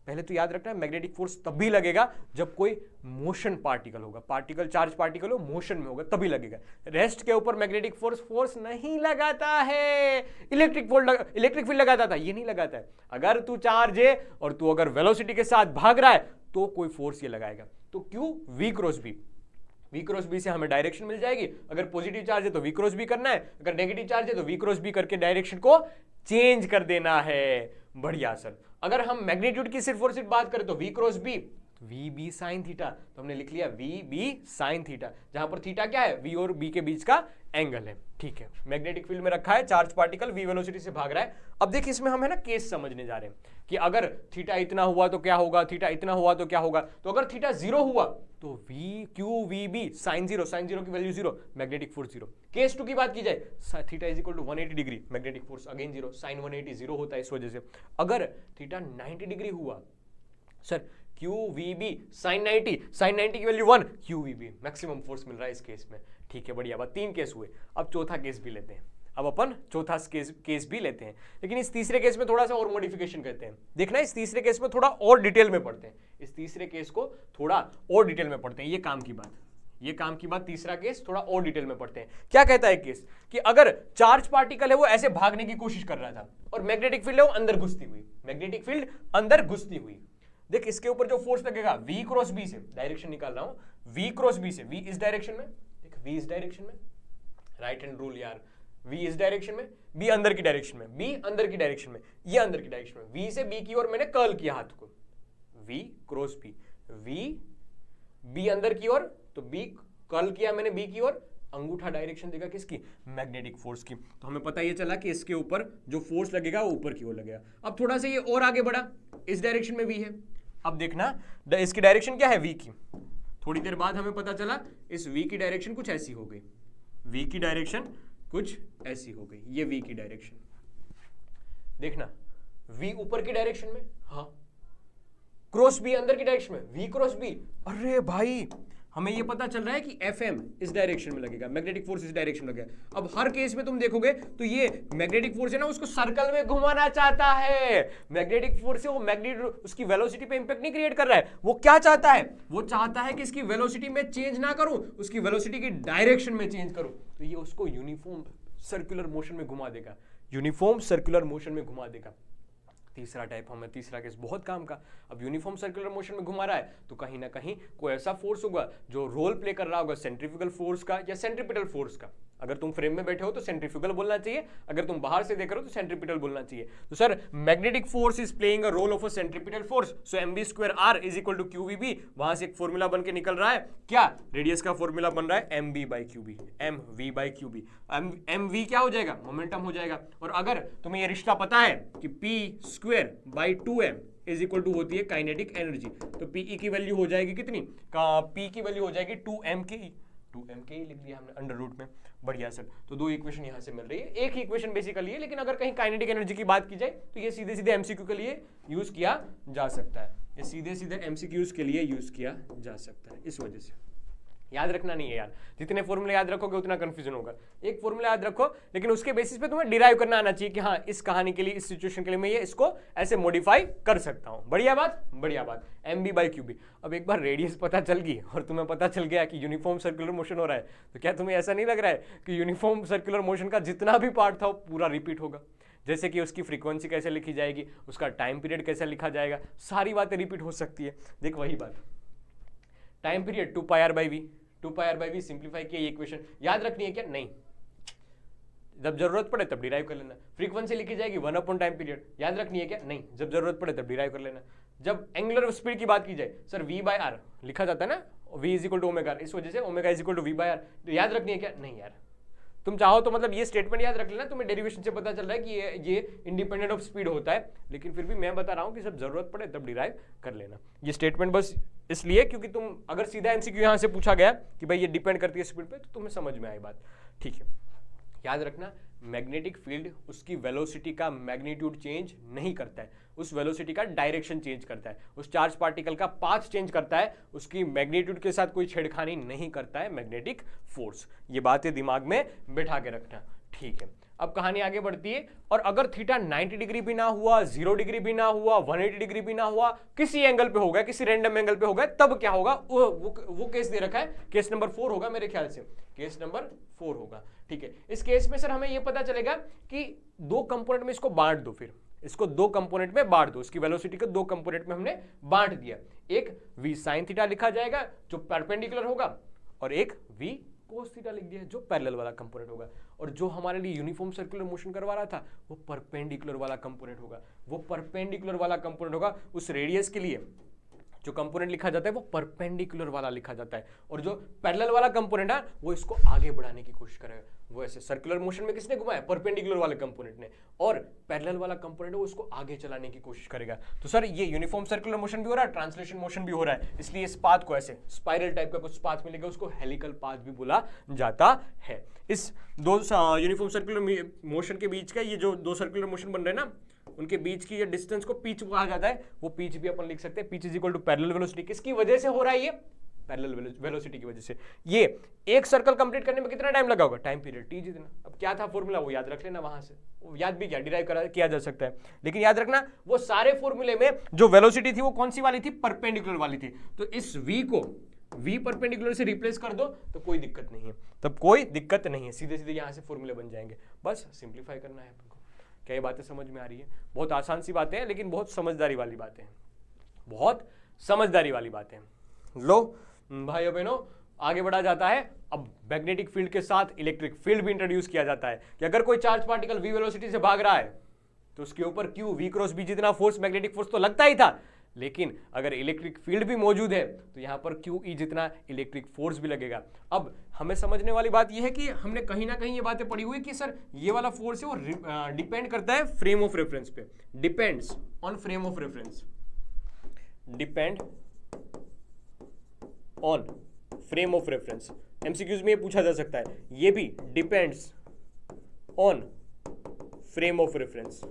पहले तो याद रखना है मैग्नेटिक फोर्स तब भी लगेगा जब कोई मोशन पार्टिकल होगा, पार्टिकल चार्ज पार्टिकल हो मोशन में होगा तभी लगेगा। रेस्ट के ऊपर मैग्नेटिक फोर्स नहीं लगाता है, इलेक्ट्रिक फील्ड लगाता था, ये नहीं लगाता है। अगर तू चार्ज है और तू अगर वेलोसिटी के साथ भाग रहा है तो कोई फोर्स ये लगाएगा। तो Q V cross B, V cross B से हमें डायरेक्शन मिल जाएगी। अगर पॉजिटिव चार्ज है तो वी क्रॉस बी करना है, अगर नेगेटिव चार्ज है तो वी क्रॉस बी करके डायरेक्शन को चेंज कर देना है। बढ़िया सर। अगर हम मैग्नीट्यूड की सिर्फ और सिर्फ बात करें तो V cross B, V B sine theta, तो हमने लिख लिया वी बी साइन थीटा, जहां पर थीटा क्या है? वी और बी के बीच का एंगल है। ठीक है, मैग्नेटिक फील्ड में रखा है, चार्ज पार्टिकल वी वेलोसिटी से भाग रहा है। अब देखिए इसमें हम है ना केस समझने जा रहे हैं कि अगर थीटा इतना हुआ तो क्या होगा, थीटा इतना हुआ तो क्या होगा। तो अगर थीटा 0 हुआ तो V Q V B sine 0, sine 0 की वैल्यू 0, मैग्नेटिक फोर्स 0। केस 2 की बात की जाए, theta is equal to 180 degree, magnetic force again 0, sine 180 0 होता है इस वजह से। अगर थीटा 90 डिग्री हुआ, सर QVB sin 90 की वैल्यू 1, QVB मैक्सिमम फोर्स मिल रहा है इस केस में। ठीक है, बढ़िया बात। 3 केस हुए, अब चौथा केस भी लेते हैं। अब अपन चौथा केस भी लेते हैं, लेकिन इस तीसरे केस में थोड़ा सा और मॉडिफिकेशन करते हैं। देखना, इस तीसरे केस में थोड़ा और डिटेल में पढ़ते हैं, इस तीसरे केस को थोड़ा और डिटेल में पढ़ते हैं। ये काम की बात तीसरा केस थोड़ा और डिटेल में पढ़ते हैं। क्या कहता है केस कि अगर चार्ज पार्टिकल है वो ऐसे भागने की कोशिश कर रहा था और मैग्नेटिक फील्ड है वो अंदर घुसती हुई, देख इसके ऊपर जो फोर्स लगेगा V क्रॉस B से, डायरेक्शन निकाल रहा हूं, V क्रॉस B से, V इस डायरेक्शन में, देख V इस डायरेक्शन में, राइट हैंड रूल यार, V इस डायरेक्शन में, B अंदर की डायरेक्शन में, B अंदर की डायरेक्शन में, ये अंदर की डायरेक्शन में, V से B की ओर मैंने कर्ल किया हाथ को, V cross B, V B अंदर की ओर, तो B कर्ल किया मैंने B की ओर, अंगूठा डायरेक्शन देगा किसकी, मैग्नेटिक फोर्स की। तो हमें पता ये चला कि इसके ऊपर जो फोर्स लगेगा वो ऊपर की ओर लगेगा। अब थोड़ा सा ये और आगे बढ़ा, इस डायरेक्शन में V है, अब देखना इसकी डायरेक्शन क्या है, V की। थोड़ी देर बाद हमें पता चला इस V की डायरेक्शन कुछ ऐसी हो गई, V की डायरेक्शन कुछ ऐसी हो गई, ये V की डायरेक्शन। देखना V ऊपर की डायरेक्शन में, हाँ, क्रॉस B अंदर की डायरेक्शन में, V क्रॉस B। अरे भाई हमें ये पता चल रहा है कि FM इस डायरेक्शन में लगेगा, मैग्नेटिक फोर्स इस डायरेक्शन में लगेगा। अब हर केस में तुम देखोगे तो ये मैग्नेटिक फोर्स है ना, उसको सर्कल में घुमाना चाहता है। मैग्नेटिक फोर्स है वो मैग्नेटिक, उसकी वेलोसिटी पे इंपैक्ट नहीं क्रिएट कर रहा है, वो क्या चाहता है, वो चाहता है कि इसकी वेलोसिटी में चेंज ना करूं, उसकी वेलोसिटी की डायरेक्शन में चेंज करूं। तो ये उसको यूनिफॉर्म सर्कुलर मोशन में घुमा देगा, यूनिफॉर्म सर्कुलर मोशन में घुमा देगा। तीसरा टाइप हमें, तीसरा केस बहुत काम का। अब यूनिफॉर्म सर्कुलर मोशन में घुमा रहा है तो कहीं ना कहीं कोई ऐसा फोर्स होगा जो रोल प्ले कर रहा होगा सेंट्रीफ्यूगल फोर्स का या सेंट्रीपिटल फोर्स का। अगर तुम फ्रेम में बैठे हो तो सेंट्रीफ्यूगल बोलना चाहिए, अगर तुम बाहर से देख रहे हो तो सेंट्रीपिटल बोलना चाहिए। तो sir magnetic force is playing a role of a centripetal force, so mv²r is equal to QVB। वहां से एक फॉर्मूला बन के निकल रहा है, क्या रेडियस का फॉर्मूला बन रहा है mv/qb, mv/qb। mv क्या हो जाएगा, मोमेंटम हो जाएगा। और अगर तुम्हें ये रिश्ता पता है कि p²/2m इज इक्वल टू होती है काइनेटिक एनर्जी, तो Pe की वैल्यू हो जाएगी कितनी, P की वैल्यू हो जाएगी 2mke, 2mke लिख दिया हमने अंडर रूट में। बढ़िया सर, तो दो इक्वेशन यहां से मिल रही है, एक ही इक्वेशन बेसिकली है, लेकिन अगर कहीं काइनेटिक एनर्जी की बात की जाए तो ये सीधे सीधे एमसीक्यू के लिए यूज किया जा सकता है, ये सीधे सीधे एमसीक्यूज के लिए यूज किया जा सकता है। इस वजह से याद रखना नहीं है यार, जितने फॉर्मूले याद रखोगे उतना कंफ्यूजन होगा। एक फॉर्मूला याद रखो, लेकिन उसके बेसिस पे तुम्हें डिराइव करना आना चाहिए कि हाँ इस कहानी के लिए, इस सिचुएशन के लिए मैं ये इसको ऐसे मॉडिफाई कर सकता हूं। बढ़िया बात, बढ़िया बात। mb/qb। अब एक बार रेडियस पता चल गई और तुम्हें पता चल गया कि यूनिफॉर्म सर्कुलर मोशन हो रहा है, तो क्या तुम्हें ऐसा नहीं लग रहा है कि यूनिफॉर्म सर्कुलर मोशन का जितना भी पार्ट था वो पूरा रिपीट होगा? जैसे कि उसकी फ्रीक्वेंसी कैसे लिखी जाएगी, उसका टाइम पीरियड कैसे लिखा जाएगा, सारी बातें रिपीट हो सकती है। देख वही बात, time period 2πr/v, 2πr/v simplify किया, ये इक्वेशन याद रखनी है क्या? नहीं, जब जरूरत पड़े तब डिराइव कर लेना। फ्रीक्वेंसी लिखी जाएगी 1/टाइम पीरियड, याद रखनी है क्या? नहीं, जब जरूरत पड़े तब डिराइव कर लेना। जब एंगुलर स्पीड की बात की जाए, सर v/r लिखा जाता है ना, v is equal to omega, इस वजह से omega is equal to v/r, तो याद रखनी है क्या? नहीं यार, तुम चाहो तो मतलब ये स्टेटमेंट याद रख लेना, तुम्हें डेरिवेशन से पता चल रहा है कि ये इंडिपेंडेंट ऑफ स्पीड होता है, लेकिन फिर भी मैं बता रहा हूं कि जब जरूरत पड़े तब डिराइव कर लेना। ये स्टेटमेंट बस इसलिए क्योंकि तुम अगर सीधा एमसीक्यू यहां से पूछा गया कि भाई ये डिपेंड करती है स्पीड पे, तो तुम्हें समझ में आई बात। ठीक है, याद रखना मैग्नेटिक फील्ड उसकी वेलोसिटी का मैग्नीट्यूड चेंज नहीं करता है, उस वेलोसिटी का डायरेक्शन चेंज करता है, उस चार्ज पार्टिकल का पाथ चेंज करता है, उसकी मैग्नीट्यूड के साथ कोई छेड़खानी नहीं करता है मैग्नेटिक फोर्स। ये बातें दिमाग में बैठा के रखना। ठीक है, अब कहानी आगे बढ़ती है, और अगर थीटा 90 डिग्री भी ना हुआ, 0 डिग्री भी ना हुआ, 180 डिग्री भी ना हुआ, किसी एंगल पे हो गया, किसी रैंडम एंगल पे हो गया, तब क्या होगा? वो केस दे रखा है, केस नंबर 4 होगा मेरे ख्याल से, केस नंबर 4 होगा। ठीक है, इस केस में सर हमें यह पता चलेगा कि दो कंपोनेंट में इसको बांट दो, फिर इसको दो कंपोनेंट में बांट दो, इसकी वेलोसिटी को दो कंपोनेंट में हमने बांट दिया। एक v sin थीटा लिखा जाएगा जो परपेंडिकुलर होगा, और एक v cos थीटा लिख दिया जो पैरेलल वाला कंपोनेंट होगा। और जो हमारे लिए यूनिफॉर्म सर्कुलर मोशन करवा रहा था वो परपेंडिकुलर वाला कंपोनेंट होगा, वो परपेंडिकुलर वाला कंपोनेंट होगा। उस रेडियस के लिए जो कंपोनेंट लिखा जाता है वो परपेंडिकुलर वाला लिखा जाता है, और जो पैरेलल वाला कंपोनेंट है वो इसको आगे बढ़ाने की कोशिश करेगा। वो ऐसे सर्कुलर मोशन में किसने घुमाया? परपेंडिकुलर वाले कंपोनेंट ने, और पैरेलल वाला कंपोनेंट है वो उसको आगे चलाने की कोशिश करेगा। तो सर ये यूनिफॉर्म सर्कुलर मोशन भी हो रहा है, ट्रांसलेशन मोशन भी हो रहा है, इसलिए इस पाथ को ऐसे स्पाइरल टाइप का कुछ पाथ मिलेगा, उसको हेलिकल पाथ भी बोला जाता है। इस दो यूनिफॉर्म सर्कुलर मोशन के बीच का ये जो दो सर्कुलर मोशन बन रहे हैं ना, उनके बीच की जो डिस्टेंस को पिच कहा जाता है, वो पिच भी अपन लिख सकते हैं। Pitch is equal to parallel velocity. किसकी वजह से हो रहा है ये? पैरेलल वेलोसिटी की वजह से। ये एक सर्कल कंप्लीट करने में कितना टाइम लगा होगा? टाइम पीरियड टी जितना। अब क्या था फॉर्मूला, वो याद रख लेना वहां से, वो याद भी डिराइव किया जा सकता है, लेकिन याद रखना वो सारे फॉर्मूले में जो वेलोसिटी थी वो कौन सी वाली थी? परपेंडिकुलर वाली थी। तो इस v को v परपेंडिकुलर से रिप्लेस कर दो तो कोई दिक्कत नहीं है, तब कोई दिक्कत नहीं है, सीधे सीधे यहां से फॉर्मूले बन जाएंगे। बस सिंप्लीफाई करना है आपको। क्या ये बातें समझ में आ रही है? बहुत आसान सी बातें हैं, लेकिन बहुत समझदारी वाली बातें हैं, बहुत समझदारी वाली बातें हैं। लो भाइयों बहनों, आगे बढ़ा जाता है। अब मैग्नेटिक फील्ड के साथ इलेक्ट्रिक फील्ड भी इंट्रोड्यूस किया जाता है कि अगर कोई चार्ज पार्टिकल v वेलोसिटी से भाग रहा है तो उसके ऊपर q v क्रॉस b जितना फोर्स, मैग्नेटिक फोर्स तो लगता ही था, लेकिन अगर इलेक्ट्रिक फील्ड भी मौजूद है तो यहां पर क्यू ई जितना इलेक्ट्रिक फोर्स भी लगेगा। अब हमें समझने वाली बात यह है कि हमने कहीं ना कहीं ये बातें पढ़ी हुई कि सर ये वाला फोर्स है वो डिपेंड करता है फ्रेम ऑफ रेफरेंस पे, depends on frame of reference, depend on frame of reference. MCQs में ये पूछा जा सकता है, ये भी depends on frame of reference,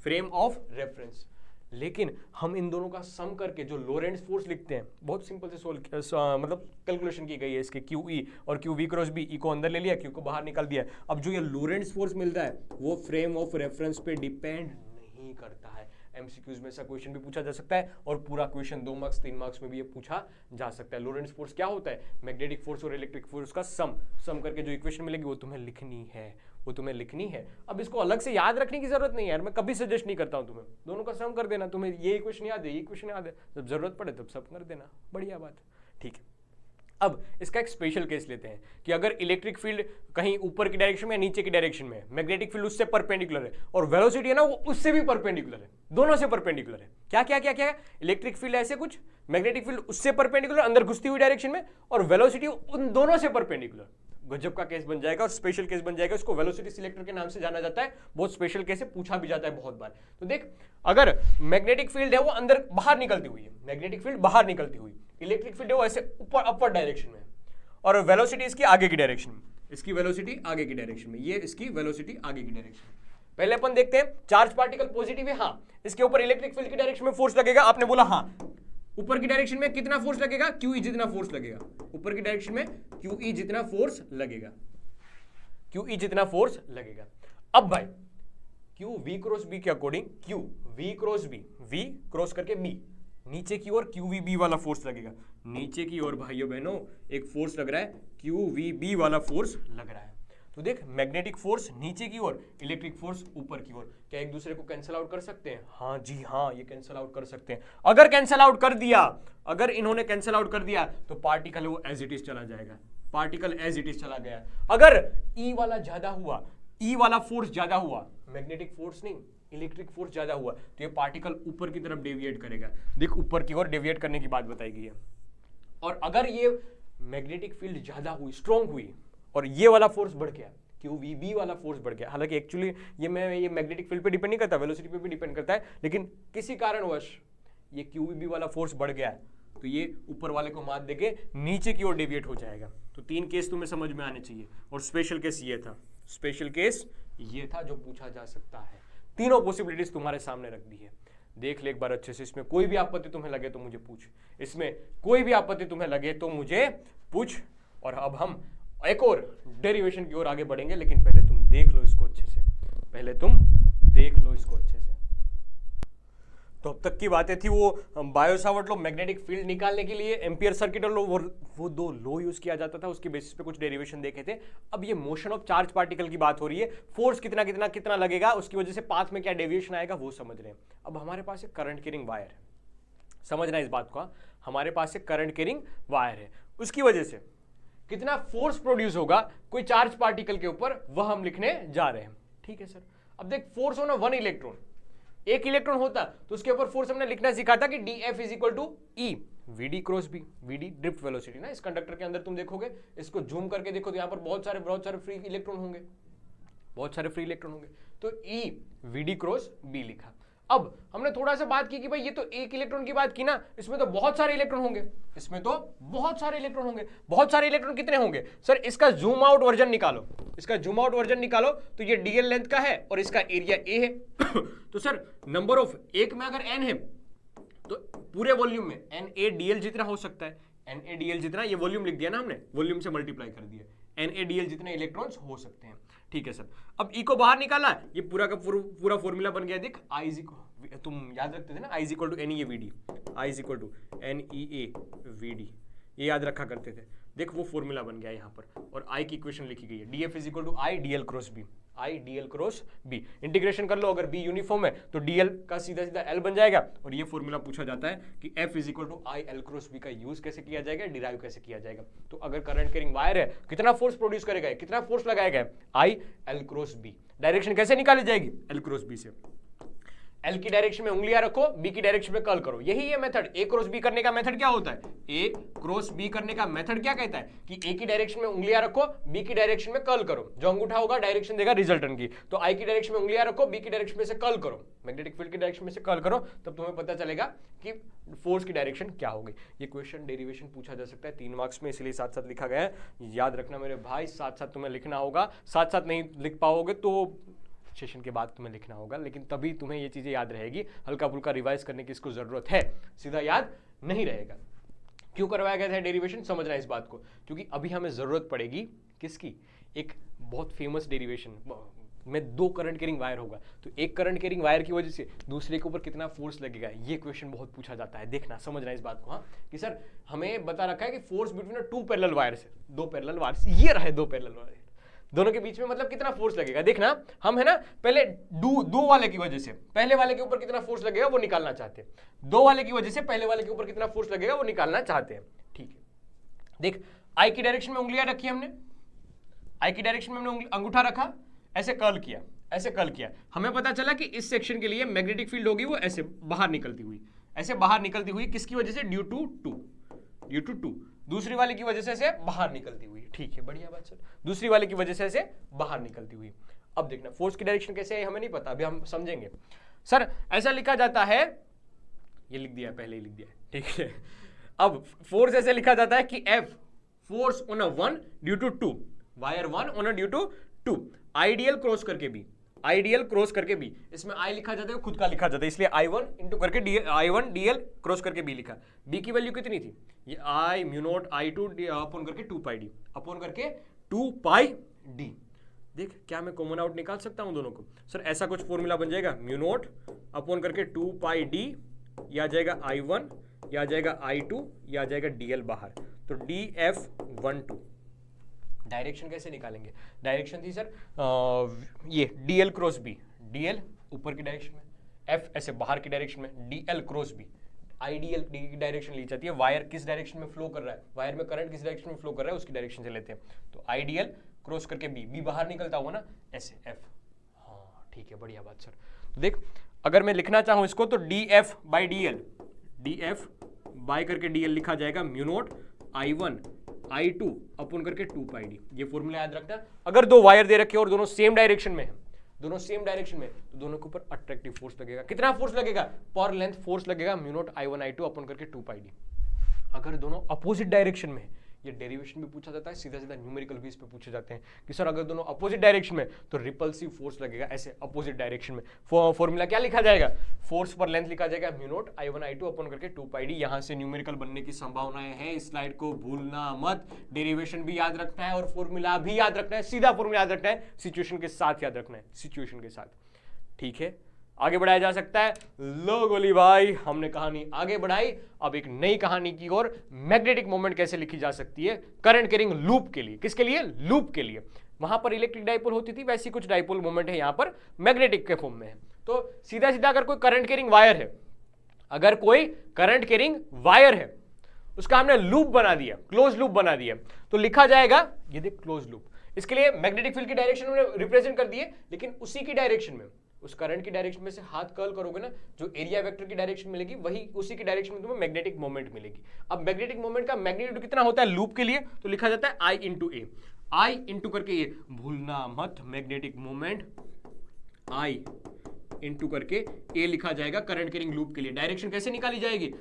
frame of reference. लेकिन हम इन दोनों का सम करके जो लोरेंट्स फोर्स लिखते हैं, बहुत सिंपल से मतलब कैलकुलेशन की गई है इसके, क्यू ई और क्यू वी क्रॉस बी, ई को अंदर ले लिया, क्यू को बाहर निकाल दिया। अब जो ये लोरेंट्स फोर्स मिलता है वो फ्रेम ऑफ रेफरेंस पे डिपेंड नहीं करता है। एमसीक्यूज में ऐसा क्वेश्चन भी पूछा जा सकता है और पूरा क्वेश्चन 2 मार्क्स 3 मार्क्स में भी ये पूछा जा सकता है। लोरेंट्स फोर्स क्या होता है? मैग्नेटिक फोर्स और इलेक्ट्रिक फोर्स का सम करके जो इक्वेशन मिलेगी वो तुम्हें लिखनी है, वो तुम्हें लिखनी है। अब इसको अलग से याद रखने की जरूरत नहीं है यार, मैं कभी सजेस्ट नहीं करता हूं तुम्हें, दोनों का सम कर देना। तुम्हें ये इक्वेशन याद है, ये इक्वेशन याद है, जब जरूरत पड़े तब सब कर देना, बढ़िया बात, ठीक है। अब इसका एक स्पेशल केस लेते हैं कि अगर इलेक्ट्रिक फील्ड कहीं ऊपर की डायरेक्शन में या नीचे की डायरेक्शन में है, मैग्नेटिक फील्ड उससे परपेंडिकुलर है और वेलोसिटी है ना वो उससे भी परपेंडिकुलर है, दोनों से परपेंडिकुलर है। क्या क्या क्या क्या? इलेक्ट्रिक फील्ड ऐसे कुछ, मैग्नेटिक फील्ड उससे परपेंडिकुलर अंदर घुसती हुई डायरेक्शन में, और वेलोसिटी उन दोनों से परपेंडिकुलर। गजब का केस बन जाएगा और स्पेशल केस बन जाएगा। इसको वेलोसिटी सिलेक्टर के नाम से जाना जाता है, बहुत स्पेशल केस है, पूछा भी जाता है बहुत बार। तो देख, अगर मैग्नेटिक फील्ड है वो अंदर बाहर निकलती हुई है, मैग्नेटिक फील्ड बाहर निकलती हुई, इलेक्ट्रिक फील्ड है वो ऐसे ऊपर अपर डायरेक्शन में, और वेलोसिटी इसकी आगे की डायरेक्शन में, इसकी वेलोसिटी आगे की डायरेक्शन में, ये इसकी वेलोसिटी आगे की डायरेक्शन में। पहले अपन देखते हैं, चार्ज पार्टिकल पॉजिटिव है, हाँ, इसके ऊपर इलेक्ट्रिक फील्ड की डायरेक्शन में फोर्स लगेगा। आपने बोला हाँ, ऊपर की डायरेक्शन में कितना फोर्स लगेगा? क्यू ई जितना फोर्स लगेगा, ऊपर की डायरेक्शन में क्यू ई जितना फोर्स लगेगा, क्यू ई जितना फोर्स लगेगा। अब भाई क्यू वी क्रॉस बी के according, Q V cross B, V cross करके बी, नीचे की ओर क्यू वी बी वाला फोर्स लगेगा, नीचे की ओर भाइयों बहनों एक फोर्स लग रहा है, क्यू वी बी वाला फोर्स लग रहा है। तो देख, मैग्नेटिक फोर्स नीचे की ओर, इलेक्ट्रिक फोर्स ऊपर की ओर, क्या एक दूसरे को कैंसिल आउट कर सकते हैं? हाँ जी हाँ, ये कैंसिल आउट कर सकते हैं। अगर कैंसिल आउट कर दिया, अगर इन्होंने कैंसिल आउट कर दिया तो पार्टिकल वो एज इट इज चला जाएगा, पार्टिकल एज इट इज चला गया। अगर ई वाला ज्यादा हुआ, ई वाला फोर्स ज्यादा हुआ, मैग्नेटिक फोर्स नहीं इलेक्ट्रिक फोर्स ज्यादा हुआ, तो ये पार्टिकल ऊपर की तरफ डेविएट करेगा। देख, ऊपर की ओर डेविएट करने की बात बताई गई है। और अगर ये मैग्नेटिक फील्ड ज्यादा हुई, स्ट्रॉन्ग हुई, और ये वाला फोर्स बढ़ गया, क्यू वी बी वाला फोर्स बढ़ गया, हालांकि एक्चुअली ये मैग्नेटिक फील्ड पे डिपेंड नहीं करता, वेलोसिटी पे भी डिपेंड करता है, लेकिन किसी कारणवश ये क्यू वी बी वाला फोर्स बढ़ गया तो ये ऊपर वाले को मात देके नीचे की ओर डेविएट हो जाएगा। तो 3 केस तुम्हें समझ में आने चाहिए, और स्पेशल केस ये था, स्पेशल केस ये था जो पूछा जा सकता है। तीनों पॉसिबिलिटीज तुम्हारे सामने रख दी है, देख ले एक बार अच्छे से। इसमें कोई भी आपत्ति तुम्हें लगे तो मुझे पूछ, इसमें कोई भी आपत्ति तुम्हें लगे तो मुझे पूछ। और अब हम एक और डेरिवेशन की ओर आगे बढ़ेंगे, लेकिन पहले तुम देख लो इसको अच्छे से, पहले तुम देख लो इसको अच्छे से। तो अब तक की बातें थी वो बायो-सावर्ट लॉ, मैग्नेटिक फील्ड निकालने के लिए एम्पियर सर्किट लॉ, वो 2 लॉ यूज किया जाता था, उसके बेसिस पे कुछ डेरिवेशन देखे थे। अब ये मोशन ऑफ चार्ज पार्टिकल की बात हो रही है, फोर्स कितना कितना कितना लगेगा, उसकी वजह से पाथ में क्या डेविएशन आएगा वो समझ रहे हैं। अब हमारे पास एक करंट कैरिंग वायर है, समझना इस बात को, हमारे पास एक करंट कैरिंग वायर है, उसकी वजह से कितना फोर्स प्रोड्यूस होगा कोई चार्ज पार्टिकल के ऊपर, वह हम लिखने जा रहे हैं। ठीक है सर। अब देख, फोर्स होना 1 इलेक्ट्रॉन, एक इलेक्ट्रॉन होता तो उसके ऊपर फोर्स हमने लिखना सीखा था कि dF is equal to E VD cross B, VD drift velocity ना। इस कंडक्टर के अंदर तुम देखोगे, इसको जूम करके देखो तो यहाँ पर बहुत सारे फ्री इलेक्ट्रॉन होंगे, बहुत सारे फ्री इलेक्ट्रॉन होंगे, तो ई वीडी क्रॉस बी लिखा। अब हमने थोड़ा सा बात की कि भाई ये तो एक इलेक्ट्रॉन की बात की ना, इसमें तो बहुत सारे इलेक्ट्रॉन होंगे, इसमें तो बहुत सारे इलेक्ट्रॉन होंगे। बहुत सारे इलेक्ट्रॉन कितने होंगे सर? इसका जूम आउट वर्जन निकालो, इसका जूम आउट वर्जन निकालो तो ये डीएल लेंथ का है और इसका एरिया ए है। तो सर नंबर ऑफ, एक में अगर एन है तो पूरे वॉल्यूम में एन ए डीएल जितना हो सकता है, एन ए डीएल जितना, ये वॉल्यूम लिख दिया ना हमने, वॉल्यूम से मल्टीप्लाई कर दिया, एन ए डीएल जितने इलेक्ट्रॉन्स हो सकते हैं। ठीक है सर, अब ई को बाहर निकाला, ये पूरा का पूरा फॉर्मूला बन गया। देख आई इज इक्वल, तुम याद रखते थे ना, I is equal to N E A V D, I is equal to N E A V D, ये याद रखा करते थे। देख वो फॉर्मूला बन गया यहाँ पर, और आई की इक्वेशन लिखी गई है, D F is equal to I D L cross B, I D L cross B. Integration कर लो, अगर बी यूनिफॉर्म है तो डी एल का सीधा सीधा एल बन जाएगा, और ये फॉर्मूला पूछा जाता है कि F is equal to I L cross B का यूज कैसे किया जाएगा, डिराइव कैसे किया जाएगा। तो अगर करंट कैरिंग वायर है, कितना फोर्स प्रोड्यूस करेगा, कितना फोर्स लगाएगा, I L cross B. Direction कैसे निकाली जाएगी, एल क्रॉस बी से। एल की डायरेक्शन में उंगलियां रखो, बी की डायरेक्शन में कर्ल करो, यही है मेथड। ए क्रॉस बी करने का मेथड क्या होता है, ए क्रॉस बी करने का मेथड क्या कहता है कि ए की डायरेक्शन में उंगलियां रखो, बी की डायरेक्शन में कर्ल करो, जो अंगूठा होगा डायरेक्शन देगा रिजल्टेंट की। तो आई की डायरेक्शन में उंगलियां रखो, बी की डायरेक्शन में से कर्ल करो, मैग्नेटिक फील्ड की डायरेक्शन में से कर्ल करो, तब तुम्हें पता चलेगा कि फोर्स की डायरेक्शन क्या होगी। ये क्वेश्चन डेरिवेशन पूछा जा सकता है 3 मार्क्स में, इसलिए साथ साथ लिखा गया है। याद रखना मेरे भाई, साथ साथ तुम्हें लिखना होगा, साथ साथ नहीं लिख पाओगे तो सेशन के बाद तुम्हें लिखना होगा, लेकिन तभी तुम्हें ये चीजें याद रहेगी। हल्का फुल्का रिवाइज करने की इसको जरूरत है, सीधा याद नहीं रहेगा। क्यों करवाया गया था डेरिवेशन, समझना इस बात को, क्योंकि अभी हमें जरूरत पड़ेगी किसकी, एक बहुत फेमस डेरिवेशन में 2 करंट कैरिंग वायर होगा, तो एक करंट कैरिंग वायर की वजह से दूसरे के ऊपर कितना फोर्स लगेगा, ये क्वेश्चन बहुत पूछा जाता है। देखना, समझना इस बात को, हाँ, कि सर हमें बता रखा है कि force between 2 parallel wires, 2 parallel wires, ये रहे 2 पैरेलल वायर, दोनों के बीच में मतलब कितना फोर्स लगेगा। देखना, हम है ना पहले दो वाले की वजह से पहले वाले के ऊपर कितना फोर्स लगेगा वो निकालना चाहते हैं, 2 वाले की वजह से पहले वाले के ऊपर कितना फोर्स लगेगा वो निकालना चाहते हैं। ठीक है, देख आई की डायरेक्शन में उंगलियां रखी हमने, आई की डायरेक्शन में हमने अंगूठा रखा, ऐसे कर्ल किया, ऐसे कर्ल किया, हमें पता चला कि इस सेक्शन के लिए मैग्नेटिक फील्ड होगी वो ऐसे बाहर निकलती हुई, ऐसे बाहर निकलती हुई, किसकी वजह से, ड्यू टू टू, दूसरी वाले की वजह से ऐसे बाहर निकलती हुई। ठीक है, बढ़िया बात सर, दूसरी वाले की वजह से ऐसे बाहर निकलती हुई। अब देखना फोर्स की डायरेक्शन कैसे है हमें नहीं पता, अभी हम समझेंगे। सर ऐसा लिखा जाता है, ये लिख दिया पहले ही लिख दिया, ठीक है। अब फोर्स ऐसे लिखा जाता है कि F force on a 1 due to 2, wire 1 on a due to 2, I DL cross करके भी, आइडियल क्रॉस करके भी, इसमें आई लिखा जाता है खुद का लिखा जाता है, इसलिए I1 इंटू करके I1 DL क्रॉस करके B लिखा। B की वैल्यू कितनी थी, ये I mu naught I2 upon करके 2 पाई डी, अपॉन करके 2 पाई डी। देख क्या मैं कॉमन आउट निकाल सकता हूं दोनों को, सर ऐसा कुछ फॉर्मूला बन जाएगा, म्यू नॉट अपॉन करके 2 पाई डी, या जाएगा I1, या जाएगा I2, या जाएगा DL बाहर, तो DF12। डायरेक्शन कैसे निकालेंगे, डायरेक्शन थी सर ये डीएल क्रॉस बी, डीएल ऊपर की डायरेक्शन में, एफ ऐसे बाहर की डायरेक्शन में, DL cross B, I DL D की डायरेक्शन ली जाती है, वायर किस डायरेक्शन में फ्लो कर रहा है, वायर में करंट किस डायरेक्शन में फ्लो कर रहा है उसकी डायरेक्शन से लेते हैं। तो आइडियल क्रॉस करके बी, बी बाहर निकलता हुआ ना ऐसे एफ, हाँ ठीक है, बढ़िया बात सर। तो देख अगर मैं लिखना चाहूं इसको तो D F by D L, D F by करके डी एल लिखा जाएगा mu naught I1 I2 upon करके 2 पाई डी। ये फॉर्मूला याद रखना, अगर 2 वायर दे रखे और दोनों सेम डायरेक्शन में है, दोनों सेम डायरेक्शन में, तो दोनों के ऊपर अट्रैक्टिव फोर्स लगेगा। कितना फोर्स लगेगा, पर लेंथ फोर्स लगेगा mu naught I1 I2 upon करके 2 पाई डी। अगर दोनों अपोजिट डायरेक्शन में, ये डेरिवेशन भी पूछा जाता है, सीधा सीधा न्यूमेरिकल बेस पे पूछे जाते हैं कि सर अगर दोनों अपोजिट डायरेक्शन में तो रिपल्सिव फोर्स लगेगा ऐसे अपोजिट डायरेक्शन में। फॉर्मूला क्या लिखा जाएगा, फोर्स पर लेंथ लिखा जाएगा mu naught I1 I2 upon करके 2 पाई डी। यहाँ से न्यूमेरिकल बनने की संभावनाएं हैं, इस स्लाइड को भूलना मत, डेरिवेशन भी याद रखना है और फॉर्मूला भी याद रखना है, सीधा फॉर्मूला याद रखना है, सिचुएशन के साथ याद रखना है, सिचुएशन के साथ, ठीक है। आगे बढ़ाया जा सकता है। लो गोली भाई, हमने कहानी आगे बढ़ाई, अब एक नई कहानी की ओर, मैग्नेटिक मोमेंट कैसे लिखी जा सकती है करंट कैरिंग लूप के लिए। किसके लिए, लूप के लिए। वहां पर इलेक्ट्रिक डाइपोल होती थी, वैसी कुछ डाइपोल मोमेंट है यहाँ पर मैग्नेटिक के फॉर्म में है। तो सीधा सीधा अगर कोई करंट कैरिंग वायर है, अगर कोई करंट कैरिंग वायर है, उसका हमने लूप बना दिया, क्लोज लूप बना दिया, तो लिखा जाएगा, ये देख क्लोज लूप। इसके लिए मैग्नेटिक फील्ड की डायरेक्शन में रिप्रेजेंट कर दिए, लेकिन उसी की डायरेक्शन में, उस करंट की डायरेक्शन में से हाथ कर्ल करोगे ना, जो एरिया वेक्टर की डायरेक्शन मिलेगी, वही उसी की डायरेक्शन में तुम्हें मैग्नेटिक मोमेंट मिलेगी। अब मैग्नेटिक मोमेंट का मैग्नीट्यूड कितना होता है लूप के लिए, तो लिखा जाता है I into A, I into करके ये, भूलना मत, मैग्नेटिक मोमेंट I इंटू करके ए लिखा जाएगा करंट कैरिंग लूप के लिए। डायरेक्शन कैसे निकाली जाएगी,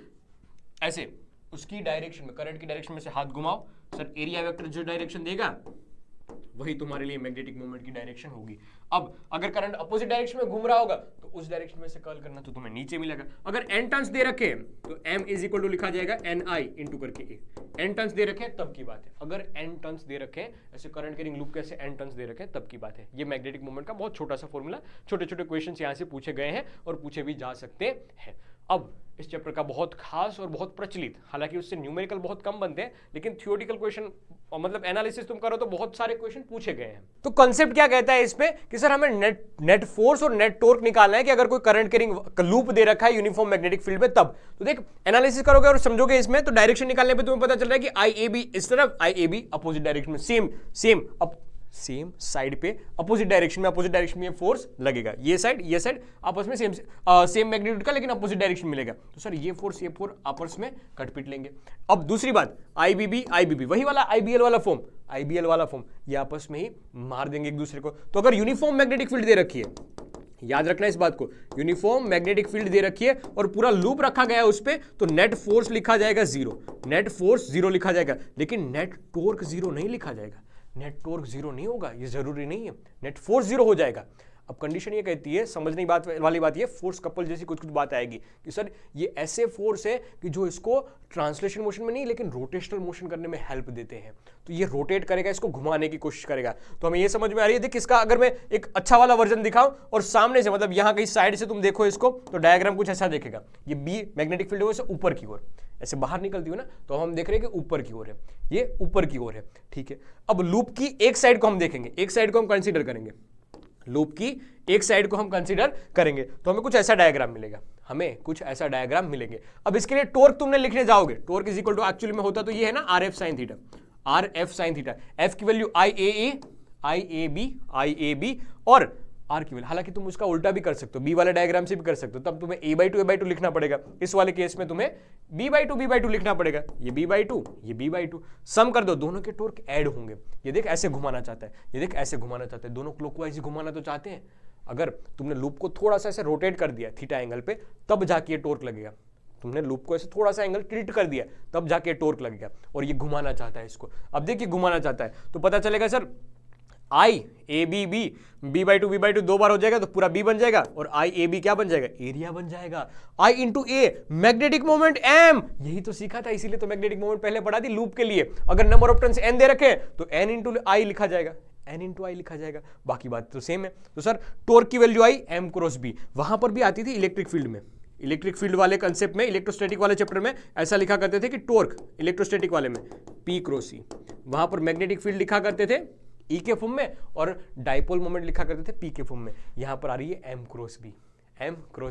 ऐसे उसकी डायरेक्शन में, करंट की डायरेक्शन में से हाथ घुमाओ सर, एरिया वेक्टर जो डायरेक्शन देगा वही तुम्हारे लिए मैग्नेटिक मोमेंट की डायरेक्शन होगी। अब अगर करंट अपोजिट डायरेक्शन में घूम रहा होगा तो उस डायरेक्शन में से कर्ल करना तो तुम्हें नीचे मिलेगा। अगर n टर्न्स दे रखे तो m इज इक्वल टू लिखा जाएगा ni इंटू करके a। n टर्न्स दे रखे तब की बात है, अगर n टर्न्स दे रखे ऐसे करंट कैरिंग लूप कैसे n टर्न्स दे रखे तब की बात है। ये मैग्नेटिक मोमेंट का बहुत छोटा सा फॉर्मूला, छोटे छोटे क्वेश्चन यहाँ से पूछे गए हैं और पूछे भी जा सकते हैं। अब इस चैप्टर का बहुत खास और बहुत प्रचलित, हालांकि उससे न्यूमेरिकल बहुत कम बनते हैं लेकिन थियोरेटिकल क्वेश्चन मतलब एनालिसिस तुम करो तो बहुत सारे क्वेश्चन पूछे गए हैं। तो कॉन्सेप्ट क्या कहता है इसमें कि सर हमें नेट फोर्स और नेट टॉर्क निकालना है कि अगर कोई करंट कैरिंग लूप दे रखा है यूनिफॉर्म मैग्नेटिक फील्ड में तब। तो देख एनालिसिस करोगे और समझोगे इसमें तो डायरेक्शन निकालने पे तुम्हें पता चल रहा है कि IAB इस तरफ, IAB अपोजिट डायरेक्शन में, सेम साइड पे अपोजिट डायरेक्शन में ये फोर्स लगेगा। ये साइड आपस में सेम मैग्नीट्यूड का लेकिन अपोजिट डायरेक्शन मिलेगा। तो सर ये फोर्स आपस में कट पिट लेंगे। अब दूसरी बात IBB वही वाला IBL वाला फॉर्म ये आपस में ही मार देंगे एक दूसरे को। तो अगर यूनिफॉर्म मैग्नेटिक फील्ड दे रखी है, याद रखना इस बात को, यूनिफॉर्म मैग्नेटिक फील्ड दे रखी है और पूरा लूप रखा गया है उस पे, तो नेट फोर्स लिखा जाएगा 0, नेट फोर्स 0 लिखा जाएगा, लेकिन नेट टॉर्क 0 नहीं लिखा जाएगा। नेट टॉर्क 0 नहीं होगा, ये जरूरी नहीं है, नेट फोर्स 0 हो जाएगा। अब कंडीशन ये कहती है, समझने वाली बात ये फोर्स कपल जैसी कुछ बात आएगी कि सर ये ऐसे फोर्स है कि जो इसको ट्रांसलेशन मोशन में नहीं लेकिन रोटेशनल मोशन करने में हेल्प देते हैं। तो ये रोटेट करेगा, इसको घुमाने की कोशिश करेगा। तो हमें ये समझ में आ रही है। देख इसका अगर मैं एक अच्छा वाला वर्जन दिखाऊं और सामने से मतलब यहाँ कहीं साइड से तुम देखो इसको तो डायग्राम कुछ ऐसा देखेगा। ये बी मैग्नेटिक फील्ड है ऊपर की ओर ऐसे बाहर निकलती हो ना, तो हम देख रहे हैं कि ऊपर की ओर है, ये ऊपर की ओर है, ठीक है। अब लूप की एक साइड को हम देखेंगे, एक साइड को हम कंसीडर करेंगे, लूप की एक साइड को हम कंसीडर करेंगे तो हमें कुछ ऐसा डायग्राम मिलेंगे। अब इसके लिए टॉर्क तुमने लिखने जाओगे, torque is equal to actually में होता तो ये है ना RF sin थीटा, F की वैल्यू IAB और R की वैल्यू, हालांकि तुम उसका उल्टा भी कर सकते हो, B वाले डायग्राम से भी कर सकते हो, तब तुम्हें A/2 लिखना पड़ेगा। इस वाले केस में तुम्हें B/2 लिखना पड़ेगा, ये B/2 ये B/2, सम कर दो, दोनों के टॉर्क ऐड होंगे। ये देख ऐसे घुमाना चाहता है, ये देख ऐसे घुमाना चाहता है, दोनों क्लॉकवाइज घुमाना तो चाहते हैं। अगर तुमने लूप को थोड़ा सा ऐसे रोटेट कर दिया थीटा एंगल पे तब जाके ये टॉर्क लगेगा। तुमने लूप को ऐसे थोड़ा सा एंगल टिल्ट कर दिया तब जाके टॉर्क लगेगा, और ये घुमाना चाहता है इसको। अब देखिए घुमाना चाहता है तो पता चलेगा सर IABB B/2 दो बार हो जाएगा तो पूरा B बन जाएगा, और IAB क्या बन जाएगा, एरिया बन जाएगा। I into A magnetic moment M, यही तो सीखा था, इसीलिए तो मैग्नेटिक मोमेंट पहले पढ़ा दी लूप के लिए। अगर नंबर ऑफ टर्न्स N दे रखे तो N इंटू I लिखा जाएगा, N इंटू I लिखा जाएगा, बाकी बात तो सेम है। तो सर टॉर्क की वैल्यू आई M क्रॉस B, वहां पर भी आती थी इलेक्ट्रिक फील्ड में, इलेक्ट्रिक फील्ड वाले कंसेप्ट में, इलेक्ट्रोस्टैटिक वाले चैप्टर में ऐसा लिखा करते थे कि टॉर्क इलेक्ट्रोस्टैटिक वाले में P क्रॉस C, वहां पर मैग्नेटिक फील्ड लिखा करते थे E के फॉर्म में और डाइपोल मोमेंट लिखा करते थे P के फॉर्म में। यहां पर आ रही है M क्रॉस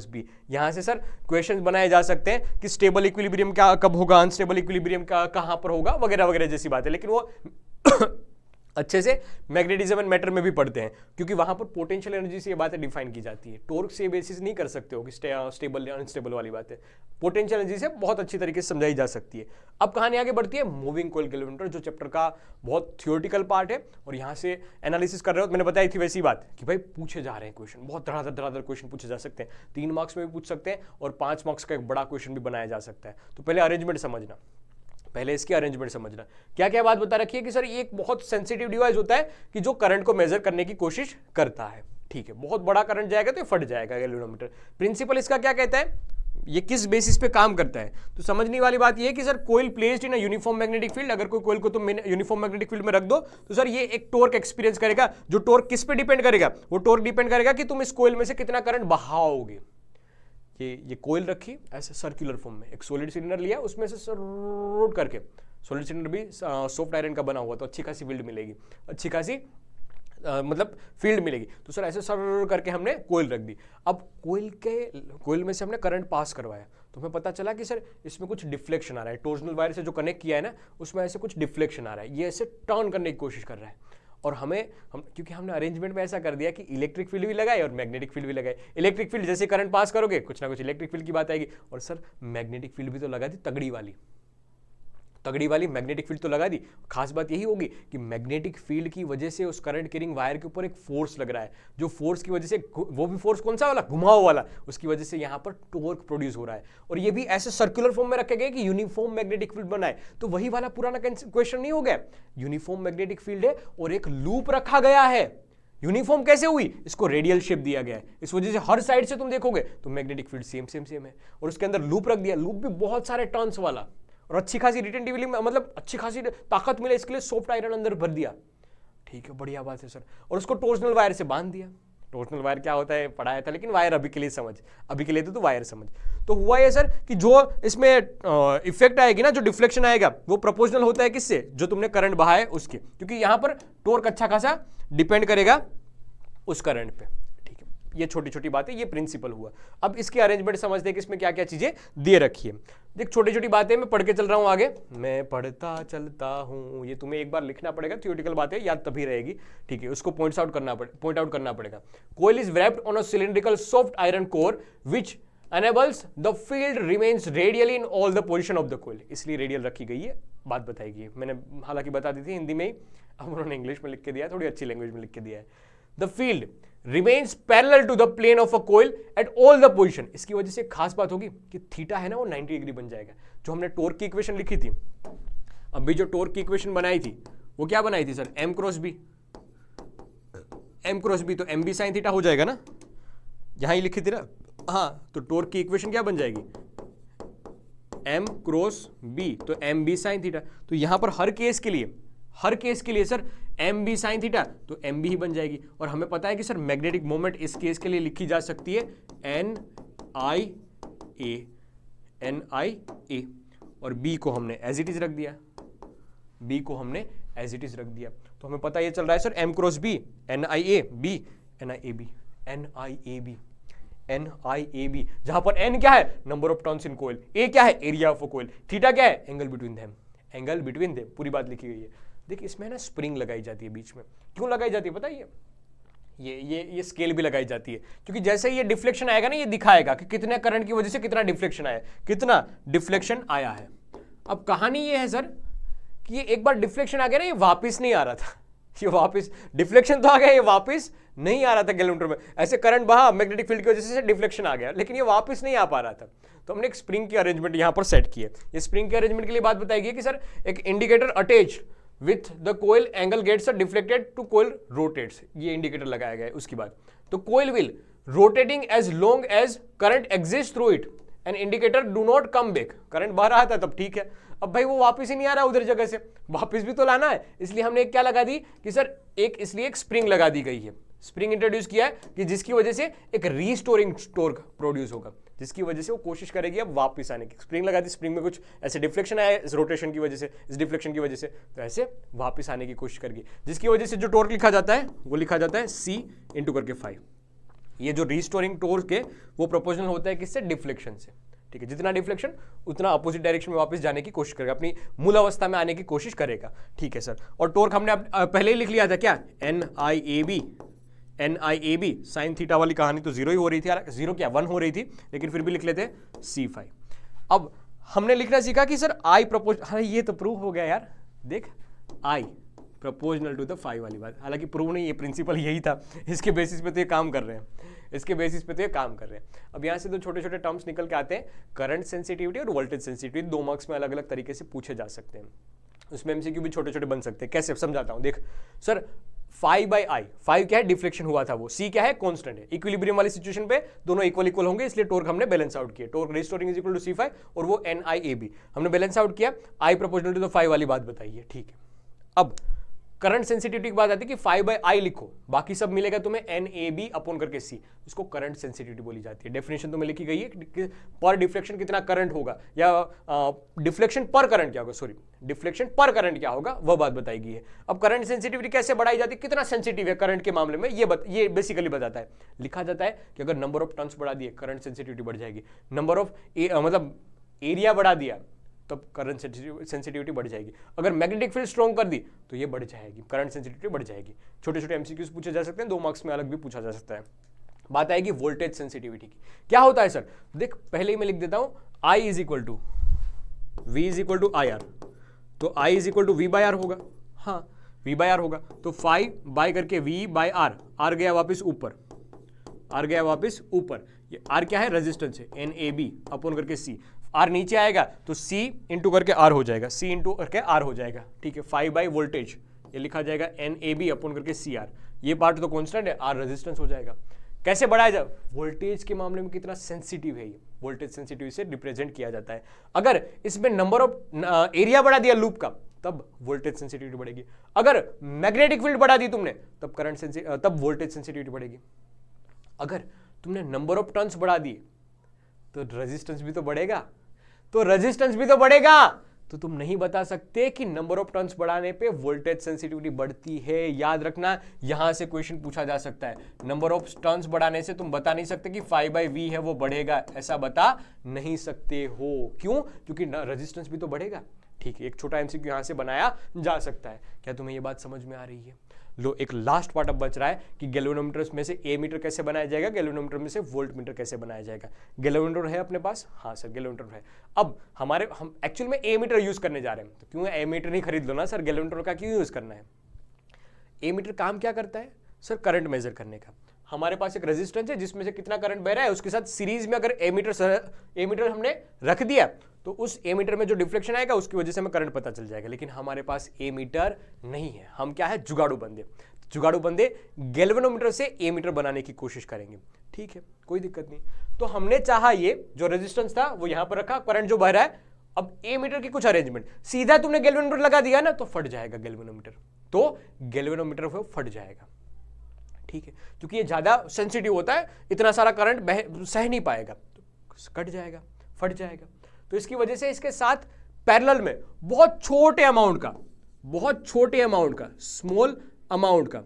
B। यहां से सर क्वेश्चंस बनाए जा सकते हैं कि स्टेबल इक्विलिब्रियम क्या कब होगा, अनस्टेबल इक्विलिब्रियम का कहां पर होगा, वगैरह वगैरह जैसी बात है, लेकिन वो अच्छे से मैग्नेटिज्म एंड मैटर में भी पढ़ते हैं, क्योंकि वहां पर पोटेंशियल एनर्जी से ये बातें डिफाइन की जाती है। टॉर्क से बेसिस नहीं कर सकते हो कि स्टेबल या अनस्टेबल वाली बात है, पोटेंशियल एनर्जी से बहुत अच्छी तरीके से समझाई जा सकती है। अब कहानी आगे बढ़ती है मूविंग कॉइल कैलकुलेटर, जो चैप्टर का बहुत थियोरेटिकल पार्ट है, और यहाँ से एनालिसिस कर रहे हो। मैंने बताई थी वैसी बात कि भाई पूछे जा रहे हैं क्वेश्चन, बहुत धड़ाधड़ क्वेश्चन पूछे जा सकते हैं, 3 मार्क्स में भी पूछ सकते हैं और 5 मार्क्स का एक बड़ा क्वेश्चन भी बनाया जा सकता है। तो पहले अरेंजमेंट समझना, पहले इसकी अरेंजमेंट समझना। क्या क्या बात बता रखी है कि सर ये एक बहुत सेंसिटिव डिवाइस होता है कि जो करंट को मेजर करने की कोशिश करता है, ठीक है। बहुत बड़ा करंट जाएगा तो ये फट जाएगा गैल्वेनोमीटर। प्रिंसिपल इसका क्या कहता है, ये किस बेसिस पे काम करता है, तो समझने वाली बात ये है कि sir coil placed in uniform magnetic field, अगर कोई कोइल को तुम यूनिफॉर्म मैग्नेटिक फील्ड में रख दो तो सर ये एक टॉर्क एक्सपीरियंस करेगा। जो टॉर्क किस पे डिपेंड करेगा, वो टॉर्क डिपेंड करेगा कि तुम इस कोइल में से कितना करंट बहाओगे। ये कोइल रखी ऐसे सर्कुलर फॉर्म में, एक सॉलिड सिलेंडर लिया, उसमें से रोट करके, सॉलिड सिलेंडर भी सॉफ्ट आयरन का बना हुआ तो अच्छी खासी फील्ड मिलेगी, अच्छी खासी मतलब फील्ड मिलेगी। तो सर ऐसे सर करके हमने कोइल रख दी। अब कोइल में से हमने करंट पास करवाया तो हमें पता चला कि सर इसमें कुछ डिफ्लेक्शन आ रहा है, टॉर्जनल वायर से जो कनेक्ट किया है ना उसमें ऐसे कुछ डिफ्लेक्शन आ रहा है, ये ऐसे टर्न करने की कोशिश कर रहा है। और क्योंकि हमने अरेंजमेंट में ऐसा कर दिया कि इलेक्ट्रिक फील्ड भी लगाए और मैग्नेटिक फील्ड भी लगाए। इलेक्ट्रिक फील्ड जैसे करंट पास करोगे कुछ ना कुछ इलेक्ट्रिक फील्ड की बात आएगी, और सर मैग्नेटिक फील्ड भी तो लगा दी तगड़ी वाली, तगड़ी वाली मैग्नेटिक फील्ड तो लगा दी। खास बात यही होगी कि मैग्नेटिक फील्ड की वजह से उस करंट कैरिंग वायर के ऊपर एक फोर्स लग रहा है, जो फोर्स की वजह से, वो भी फोर्स कौन सा वाला, घुमाव वाला, उसकी वजह से यहां पर टॉर्क प्रोड्यूस हो रहा है। और ये भी ऐसे सर्कुलर फॉर्म में रखे गए कि यूनिफॉर्म मैग्नेटिक फील्ड बनाए। तो वही वाला पुराना क्वेश्चन नहीं हो गया, यूनिफॉर्म मैग्नेटिक फील्ड है और एक लूप रखा गया है। यूनिफॉर्म कैसे हुई, इसको रेडियल शेप दिया गया है, इस वजह से हर साइड से तुम देखोगे तो magnetic field same same same है। और उसके अंदर लूप रख दिया, लूप भी बहुत सारे टर्न्स वाला, और अच्छी खासी रिटेंटिवली, मतलब अच्छी खासी ताकत मिले इसके लिए सॉफ्ट आयरन अंदर भर दिया। ठीक है, बढ़िया बात है सर। और उसको टॉर्सनल वायर से बांध दिया। टॉर्सनल वायर क्या होता है पढ़ाया था, लेकिन वायर अभी के लिए समझ, अभी के लिए तो वायर समझ। तो हुआ ये सर कि जो इसमें इफेक्ट आएगी ना, जो डिफ्लेक्शन आएगा, वो प्रोपोर्शनल होता है किससे, जो तुमने करंट बहाया है उसके, क्योंकि यहां पर टॉर्क अच्छा खासा डिपेंड करेगा उस करंट पे। ठीक है, ये छोटी छोटी बातें, ये प्रिंसिपल हुआ। अब इसके अरेंजमेंट समझते हैं कि इसमें क्या क्या चीजें दे रखी है। देख छोटी छोटी बातें मैं पढ़ के चल रहा हूं आगे, मैं पढ़ता चलता हूं, ये तुम्हें एक बार लिखना पड़ेगा, थियोरेटिकल बातें याद तभी रहेगी। ठीक है, उसको पॉइंट आउट करना पड़ेगा। Coil is wrapped on a cylindrical soft iron core which enables the field remains radially in all the position of the coil। इसलिए रेडियल रखी गई है, बात बताई गई है। मैंने हालांकि बता दी थी हिंदी में ही, अब उन्होंने इंग्लिश में लिख के दिया है, थोड़ी अच्छी लैंग्वेज में लिख के दिया है। The field remains parallel to the plane of a coil at all the position। इसकी वजह से खास बात होगी कि थीटा है ना, वो 90 डिग्री बन जाएगा। जो हमने टॉर्क की इक्वेशन लिखी थी, अभी जो टॉर्क की इक्वेशन बनाई थी, वो क्या बनाई थी सर, m क्रॉस बी, तो एम बी साइन थीटा हो जाएगा ना, यहां ही लिखी थी ना। हाँ, तो टॉर्क की इक्वेशन क्या बन जाएगी, m क्रॉस बी, तो एम बी साइन थीटा। तो यहां पर हर केस के लिए sir M B sine theta, तो एम बी ही बन जाएगी। और हमें पता है कि सर मैग्नेटिक मोमेंट इस केस के लिए लिखी जा सकती है एन आई ए, और बी को हमने एज इट इज रख दिया, तो हमें पता ये चल रहा है sir M cross B, N I A B, जहां पर एन क्या है, number of turns in coil, A क्या है, area of a coil, theta क्या है, एंगल बिटवीन देम, पूरी बात लिखी गई है। देखिए इसमें ना स्प्रिंग लगाई जाती है बीच में, क्यों लगाई जाती है पता है, ये स्केल भी लगाई जाती है, क्योंकि जैसे ये डिफ्लेक्शन आएगा ना, ये दिखाएगा कि कितने करंट की वजह से कितना डिफ्लेक्शन आया है। अब कहानी ये है सर कि ये एक बार डिफ्लेक्शन आ गया ना, ये वापस नहीं आ रहा था, डिफ्लेक्शन तो आ गया, ये वापस नहीं आ रहा था कैलकुलेटर में। ऐसे करंट बहा मैग्नेटिक फील्ड की वजह से डिफ्लेक्शन आ गया, लेकिन ये वापस नहीं आ पा रहा था। तो हमने एक स्प्रिंग की अरेंजमेंट यहां पर सेट की है। ये स्प्रिंग के अरेंजमेंट के लिए बात बताई गई कि सर एक indicator attach with the coil angle gets deflected to coil rotates, ये इंडिकेटर लगाया गया है। उसके बाद तो coil will rotating as long as current exist through it and indicator do not come back. Current बाहर आता है तब ठीक है, अब भाई वो वापस ही नहीं आ रहा उधर जगह से, वापस भी तो लाना है, इसलिए हमने एक क्या लगा दी कि सर इसलिए एक स्प्रिंग लगा दी गई है। स्प्रिंग इंट्रोड्यूस किया है कि जिसकी वजह से एक रीस्टोरिंग टॉर्क प्रोड्यूस होगा, जिसकी वजह से वो कोशिश करेगी अब वापस आने की। स्प्रिंग लगा दी, स्प्रिंग में कुछ ऐसे डिफ्लेक्शन आया इस रोटेशन की वजह से, इस डिफ्लेक्शन की वजह से, तो ऐसे वापस आने की कोशिश करेगी, जिसकी वजह से जो टॉर्क लिखा जाता है वो लिखा जाता है C इंटू करके 5। ये जो रीस्टोरिंग टॉर्क है वो प्रोपोर्शनल होता है किससे, डिफ्लेक्शन से। ठीक है, जितना डिफ्लेक्शन उतना अपोजिट डायरेक्शन में वापस जाने की कोशिश करेगा, अपनी मूल अवस्था में आने की कोशिश करेगा। ठीक है सर, और टॉर्क हमने पहले ही लिख लिया था क्या, N I A B sine theta वाली कहानी तो जीरो ही हो रही थी, 0 क्या 1 हो रही थी, लेकिन फिर भी लिख लेते C5। अब हमने लिखना सीखा कि सर आई प्रपोज, हाँ ये तो प्रूव हो गया यार, देख आई प्रोपोर्शनल टू द 5 वाली बात, हालांकि प्रूव नहीं, ये प्रिंसिपल यही था, इसके बेसिस पे तो ये काम कर रहे हैं, अब यहाँ से तो छोटे छोटे टर्म्स निकल के आते हैं, करंट सेंसिटिविटी और वोल्टेज सेंसिटिविटी, 2 मार्क्स में अलग अलग तरीके से पूछे जा सकते हैं। उसमें एमसीक्यू भी छोटे छोटे बन सकते हैं। कैसे समझाता हूँ, देख सर 5/I, 5 क्या है, डिफ्लेक्शन हुआ था वो, C क्या है, कांस्टेंट है। इक्विलिब्रियम वाली सिचुएशन पे दोनों इक्वल होंगे, इसलिए टॉर्क हमने बैलेंस आउट किया, torque restoring is equal to C5 और वो NIAB हमने बैलेंस आउट किया, I प्रोपोर्शनल टू द 5 वाली बात बताई है। ठीक है, अब करंट सेंसिटिविटी की बात आती है कि 5/I लिखो, बाकी सब मिलेगा तुम्हें NAB अपॉन करके C, इसको करंट सेंसिटिविटी बोली जाती है। डेफिनेशन तुम्हें लिखी गई है कि पर डिफ्लेक्शन कितना करंट होगा, या डिफ्लेक्शन पर करंट क्या होगा, सॉरी डिफ्लेक्शन पर करंट क्या होगा, वह बात बताई गई है। अब करंट सेंसिटिविटी कैसे बढ़ाई जाती है, कितना सेंसिटिव है करंट के मामले में, ये बेसिकली बताता है। लिखा जाता है कि अगर नंबर ऑफ टर्न्स बढ़ा दिए करंट सेंसिटिविटी बढ़ जाएगी, नंबर ऑफ मतलब एरिया बढ़ा दिया तब करंट सेंसिटिविटी बढ़ जाएगी। अगर मैग्नेटिक फील्ड स्ट्रॉन्ग कर दी तो ये बढ़ जाएगी, करंट सेंसिटिविटी बढ़ जाएगी। छोटे छोटे एमसीक्यूज पूछे जा सकते हैं, 2 मार्क्स में अलग भी पूछा जा सकता है। बात आएगी वोल्टेज सेंसिटिविटी की, क्या होता है सर, देख पहले ही मैं लिख देता हूं, I is equal to V is equal to IR। तो I is equal to V by R होगा, हाँ V बाय आर होगा। तो 5 बाय करके V बाय आर, आर गया वापस ऊपर, आर गया वापस ऊपर, ये आर क्या है, रेजिस्टेंस है, NAB अपॉन करके C, आर नीचे आएगा तो C इंटू करके आर हो जाएगा, C इंटू करके आर हो जाएगा, ठीक है। 5 बाई वोल्टेज ये लिखा जाएगा NAB अपॉन करके CR, ये पार्ट तो कांस्टेंट है, आर रेजिस्टेंस हो जाएगा। कैसे बढ़ाया जाए, वोल्टेज के मामले में कितना सेंसिटिव है ये, वोल्टेज सेंसिटिव से रिप्रेजेंट किया जाता है। अगर इसमें नंबर ऑफ एरिया बढ़ा दिया लूप का तब वोल्टेज सेंसिटिविटी बढ़ेगी, अगर मैग्नेटिक फील्ड बढ़ा दी तुमने तब तब वोल्टेज सेंसिटिविटी बढ़ेगी। अगर तुमने नंबर ऑफ टर्न्स बढ़ा दिए तो रेजिस्टेंस भी तो बढ़ेगा, तो तुम नहीं बता सकते कि नंबर ऑफ टर्न्स बढ़ाने पे वोल्टेज सेंसिटिविटी बढ़ती है। याद रखना, यहां से क्वेश्चन पूछा जा सकता है। नंबर ऑफ टर्न्स बढ़ाने से तुम बता नहीं सकते कि 5/V है वो बढ़ेगा, ऐसा बता नहीं सकते हो। क्यों? क्योंकि रेजिस्टेंस भी तो बढ़ेगा। ठीक है, एक छोटा एमसीक्यू यहां से बनाया जा सकता है। क्या तुम्हें ये बात समझ में आ रही है? लो, एक लास्ट पार्ट अब बच रहा है कि गैल्वेनोमीटर में से ए मीटर कैसे बनाया जाएगा, गैल्वेनोमीटर में से वोल्ट मीटर कैसे बनाया जाएगा। गैल्वेनोमीटर है अपने पास, हाँ सर गैल्वेनोमीटर है। अब हम एक्चुअल में ए मीटर यूज करने जा रहे हैं, तो क्यों ए मीटर नहीं खरीद लो ना सर, गैल्वेनोमीटर का क्यों यूज करना है। ए मीटर काम क्या करता है सर, करंट मेजर करने का। हमारे पास एक रेजिस्टेंस है जिसमें से कितना करंट बह रहा है, उसके साथ सीरीज में अगर ए मीटर हमने रख दिया तो उस ए मीटर में जो डिफ्लेक्शन आएगा उसकी वजह से हमें करंट पता चल जाएगा। लेकिन हमारे पास ए मीटर नहीं है, हम क्या है, जुगाड़ू बंदे गैल्वेनोमीटर से ए मीटर बनाने की कोशिश करेंगे। ठीक है, कोई दिक्कत नहीं। तो हमने चाहा ये जो रेजिस्टेंस था वो यहां पर रखा, करंट जो बह रहा है, अब ए मीटर की कुछ अरेंजमेंट, सीधा तुमने गैल्वेनोमीटर लगा दिया ना तो फट जाएगा गैल्वेनोमीटर, फट जाएगा। ठीक है, क्योंकि ये ज्यादा सेंसिटिव होता है, इतना सारा करंट सह नहीं पाएगा, तो कट जाएगा, फट जाएगा। तो इसकी वजह से इसके साथ पैरेलल में बहुत छोटे अमाउंट का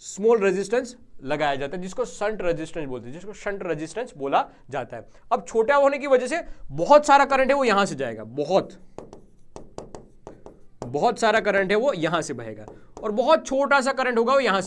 स्मॉल रेजिस्टेंस लगाया जाता है, जिसको शंट रेजिस्टेंस बोला जाता है। अब छोटा होने की वजह से बहुत सारा करंट है वो यहां से जाएगा, बहुत सारा करंट है वो यहां से बहेगा, और बहुत छोटा सा करंट होगा वो यहां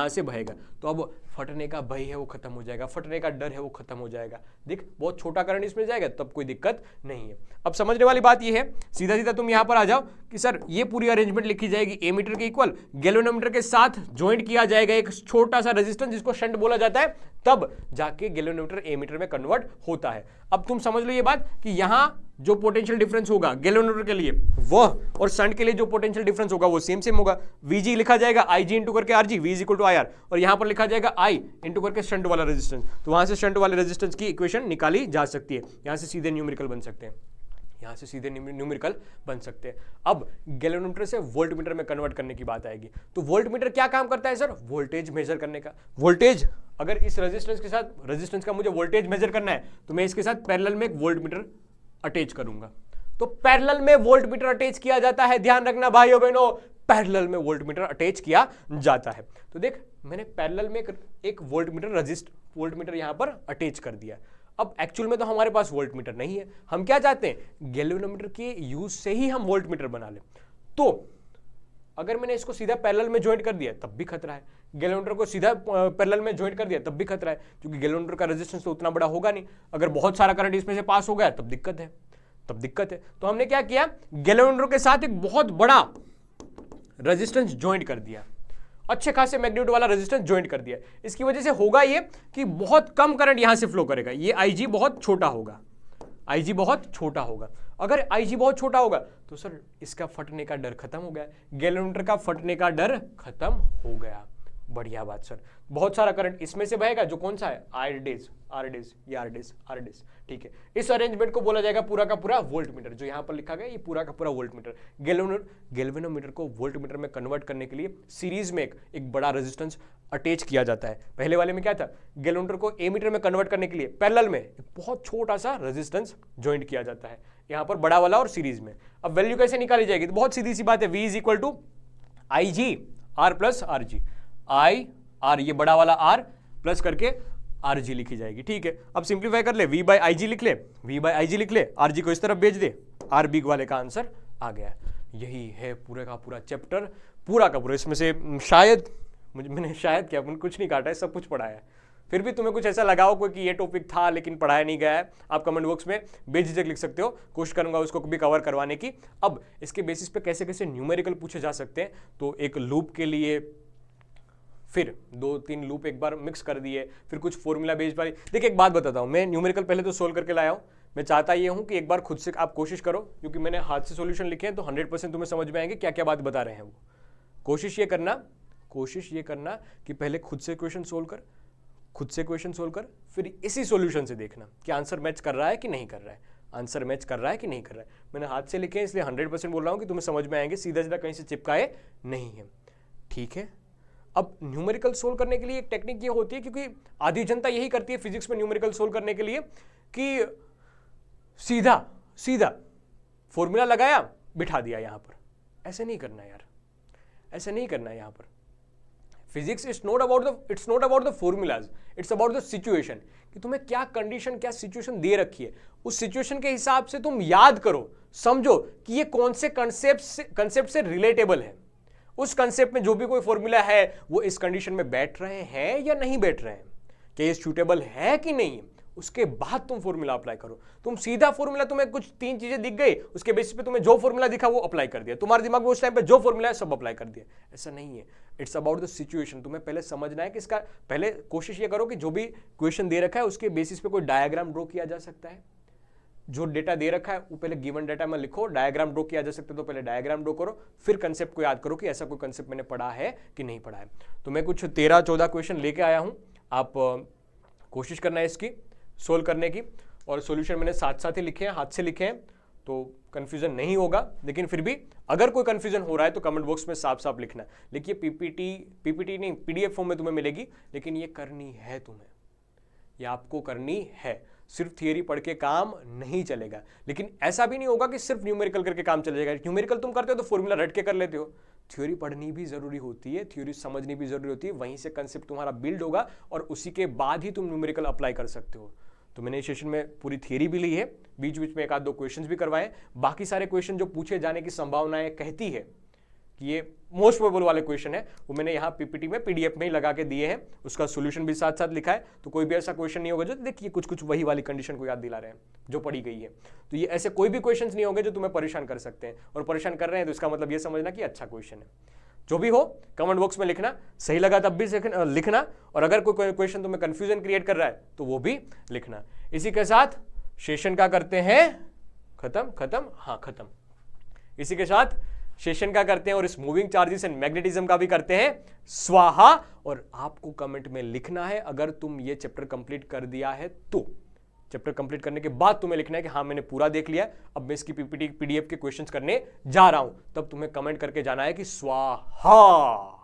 से बहेगा, तो अब फटने का भय है वो खत्म हो जाएगा, फटने का डर है वो खत्म हो जाएगा। देख, बहुत छोटा करंट इसमें जाएगा तब कोई दिक्कत नहीं है। अब समझने वाली बात ये है, सीधा तुम यहां पर आ जाओ कि सर ये पूरी अरेंजमेंट लिखी जाएगी, ए मीटर के इक्वल गैल्वेनोमीटर के साथ ज्वाइंट किया जाएगा एक छोटा सा रेजिस्टेंस जिसको शंट बोला जाता है, तब जाके गैल्वेनोमीटर ए मीटर में कन्वर्ट होता है। अब तुम समझ लो ये बात कि यहां जो पोटेंशियल डिफरेंस होगा गैल्वेनोमीटर के लिए वह, और शंट के लिए जो पोटेंशियल डिफरेंस होगा वो सेम होगा। वीजी लिखा जाएगा IG इंटू करके RG, V is equal to IR, और यहां पर लिखा जाएगा I इंटू करके शंट वाला रेजिस्टेंस। तो वहां से शंट वाले रेजिस्टेंस की इक्वेशन निकाली जा सकती है, यहां से सीधे न्यूमेरिकल बन सकते हैं। अब गैल्वेनोमीटर से वोल्ट मीटर में कन्वर्ट करने की बात आएगी। तो वोल्ट मीटर क्या काम करता है सर, वोल्टेज मेजर करने का। वोल्टेज, अगर इस रेजिस्टेंस का मुझे वोल्टेज मेजर करना है तो मैं इसके साथ पैरेलल में एक वोल्ट मीटर अटैच करूंगा। तो पैरेलल में वोल्ट मीटर अटैच किया जाता है, ध्यान रखना भाइयों बहनों, पैरेलल में वोल्ट मीटर अटैच किया जाता है। तो देख, मैंने पैरेलल में एक वोल्ट मीटर यहां पर अटैच कर दिया। अब एक्चुअल में तो हमारे पास वोल्ट मीटर नहीं है, हम क्या चाहते हैं, गैल्वेनोमीटर के यूज से ही हम वोल्ट मीटर बना लें। तो अगर मैंने इसको सीधा पैरेलल में ज्वाइंट कर दिया तब भी खतरा है, गैल्वेनोमीटर को सीधा पैरेलल में ज्वाइंट कर दिया तब भी खतरा है, क्योंकि गैल्वेनोमीटर का रेजिस्टेंस तो उतना बड़ा होगा नहीं। अगर बहुत सारा करंट इसमें से पास हो गया तब दिक्कत है। तो हमने क्या किया, गैल्वेनोमीटर के साथ एक बहुत बड़ा रेजिस्टेंस ज्वाइंट कर दिया, अच्छे खासे मैग्नीट्यूड वाला रेजिस्टेंस ज्वाइंट कर दिया। इसकी वजह से होगा ये कि बहुत कम करंट यहां से फ्लो करेगा, ये IG बहुत छोटा होगा, अगर IG बहुत छोटा होगा तो सर इसका फटने का डर खत्म हो गया, गैल्वेनोमीटर का फटने का डर खत्म हो गया। बढ़िया बात सर, बहुत सारा करंट इसमें से बहेगा, जो कौन सा है, आरडेस। ठीक है, इस अरेंजमेंट को बोला जाएगा पूरा का पूरा वोल्ट मीटर, जो यहां पर लिखा गया ये पूरा का पूरा वोल्ट मीटर। गैल्वेनोमीटर को वोल्ट मीटर में कन्वर्ट करने के लिए सीरीज में एक बड़ा रेजिस्टेंस अटैच किया जाता है। पहले वाले में क्या था, गैल्वेनोमीटर को ए मीटर में कन्वर्ट करने के लिए पैरेलल में एक बहुत छोटा सा रेजिस्टेंस ज्वाइंट किया जाता है, यहां पर बड़ा वाला और सीरीज में। अब वैल्यू कैसे निकाली जाएगी, तो बहुत सीधी सी बात है, V is equal to IG R plus RG, R ये बड़ा वाला R प्लस करके RG लिखी जाएगी। ठीक है, अब सिंप्लीफाई कर ले, V बाई IG लिख ले, RG को इस तरफ भेज दे, R बिग वाले का आंसर आ गया। यही है पूरे का पूरा चैप्टर, पूरा का पूरा। इसमें से शायद मैंने कुछ नहीं काटा है, सब कुछ पढ़ाया है, फिर भी तुम्हें कुछ ऐसा लगाओ कोई कि ये टॉपिक था लेकिन पढ़ाया नहीं गया है, आप कमेंट बॉक्स में बेझिझक लिख सकते हो, कोशिश करूंगा उसको भी कवर करवाने की। अब इसके बेसिस पे कैसे कैसे न्यूमेरिकल पूछे जा सकते हैं, तो एक लूप के लिए फिर 2-3 लूप एक बार मिक्स कर दिए, फिर कुछ फॉर्मूला बेस्ड वाली। देखिए एक बात बताता हूं, मैं न्यूमेरिकल पहले तो सोल्व करके लाया हूं, मैं चाहता ये हूं कि एक बार खुद से आप कोशिश करो, क्योंकि मैंने हाथ से सॉल्यूशन लिखे हैं तो 100% तुम्हें समझ में आएंगे क्या क्या बात बता रहे हैं वो। कोशिश ये करना कि पहले खुद से क्वेश्चन सोल्व कर, फिर इसी सॉल्यूशन से देखना कि आंसर मैच कर रहा है कि नहीं कर रहा है, मैंने हाथ से लिखे हैं इसलिए 100% बोल रहा हूं कि तुम्हें समझ में आएंगे, सीधा सीधा कहीं से चिपकाए नहीं है, ठीक है। अब न्यूमेरिकल सोल्व करने के लिए एक टेक्निक ये होती है, क्योंकि आधी जनता यही करती है फिजिक्स में न्यूमेरिकल सोल्व करने के लिए कि सीधा फॉर्मूला लगाया बिठा दिया यहां पर। ऐसे नहीं करना यार, यहां पर physics it's not about the formulas, it's about the situation, कि तुम्हें क्या कंडीशन, क्या सिचुएशन दे रखी है, उस सिचुएशन के हिसाब से तुम याद करो, समझो कि ये कौन से कंसेप्ट से रिलेटेबल है, उस कंसेप्ट में जो भी कोई फॉर्मूला है वो इस कंडीशन में बैठ रहे हैं या नहीं बैठ रहे हैं, क्या ये सूटेबल है कि नहीं, उसके बाद तुम फॉर्मूला अप्लाई करो। तुम सीधा फॉर्मूला, तुम्हें कुछ 3 चीजें दिख गई, उसके बेसिस पे तुम्हें जो फॉर्मूला दिखा वो अप्लाई कर दिया, तुम्हारे दिमाग में उस टाइम पे जो फॉर्मूला है सब अप्लाई कर दिया, ऐसा नहीं है। इट्स अबाउट द सिचुएशन, तुम्हें पहले समझना है कि इसका, पहले कोशिश ये करो कि जो भी क्वेश्चन दे रखा है उसके बेसिस पे कोई डायग्राम ड्रॉ किया जा सकता है, जो डेटा दे रखा है वो पहले गिवन डेटा में लिखो, डायग्राम ड्रॉ किया जा सकता है तो पहले डायग्राम ड्रॉ करो, फिर कंसेप्ट को याद करो कि ऐसा कोई कंसेप्ट मैंने पढ़ा है कि नहीं पढ़ा है। तो मैं कुछ 13-14 क्वेश्चन लेके आया हूं, आप कोशिश करना है इसकी सोल्व करने की, और सॉल्यूशन मैंने साथ साथ ही लिखे हैं, हाथ से लिखे हैं, तो कंफ्यूजन नहीं होगा। लेकिन फिर भी अगर कोई कंफ्यूजन हो रहा है तो कमेंट बॉक्स में साफ साफ लिखना। देखिए पीपीटी नहीं, पीडीएफ फॉर्म में तुम्हें मिलेगी, लेकिन ये करनी है तुम्हें, ये आपको करनी है। सिर्फ थियरी पढ़ के काम नहीं चलेगा, लेकिन ऐसा भी नहीं होगा कि सिर्फ न्यूमेरिकल करके काम चलेगा। न्यूमेरिकल तुम करते हो तो फॉर्मूला रट के कर लेते हो, थ्योरी पढ़नी भी जरूरी होती है, थ्योरी समझनी भी जरूरी होती है, वहीं से कंसेप्ट तुम्हारा बिल्ड होगा और उसी के बाद ही तुम न्यूमेरिकल अप्लाई कर सकते हो। तो मैंने इस सेशन में पूरी थियरी भी ली है, बीच बीच में 1-2 क्वेश्चंस भी करवाए। बाकी सारे क्वेश्चन जो पूछे जाने की संभावनाएं कहती है कि ये मोस्ट प्रोबेबल वाले क्वेश्चन है, वो मैंने यहाँ पीपीटी में पीडीएफ में ही लगा के दिए हैं, उसका सॉल्यूशन भी साथ साथ लिखा है। तो कोई भी ऐसा क्वेश्चन नहीं होगा जो, देखिए कुछ वही वाली कंडीशन को याद दिला रहे हैं जो पढ़ी गई है, तो ये ऐसे कोई भी क्वेश्चन नहीं होंगे जो तुम्हें परेशान कर सकते हैं, और परेशान कर रहे हैं तो इसका मतलब ये समझना कि अच्छा क्वेश्चन है। जो भी हो कमेंट बॉक्स में लिखना, सही लगा तब भी लिखना, और अगर कोई क्वेश्चन तुम्हें कंफ्यूजन क्रिएट कर रहा है तो वो भी लिखना। इसी के साथ सेशन का करते हैं खत्म। इसी के साथ सेशन का करते हैं और इस मूविंग चार्जेस एंड मैग्नेटिज्म का भी करते हैं स्वाहा। और आपको कमेंट में लिखना है अगर तुम ये चैप्टर कंप्लीट कर दिया है तो, चैप्टर कंप्लीट करने के बाद तुम्हें लिखना है कि हाँ मैंने पूरा देख लिया, अब मैं इसकी पीपीटी पीडीएफ के क्वेश्चंस करने जा रहा हूं, तब तुम्हें कमेंट करके जाना है कि स्वाहा।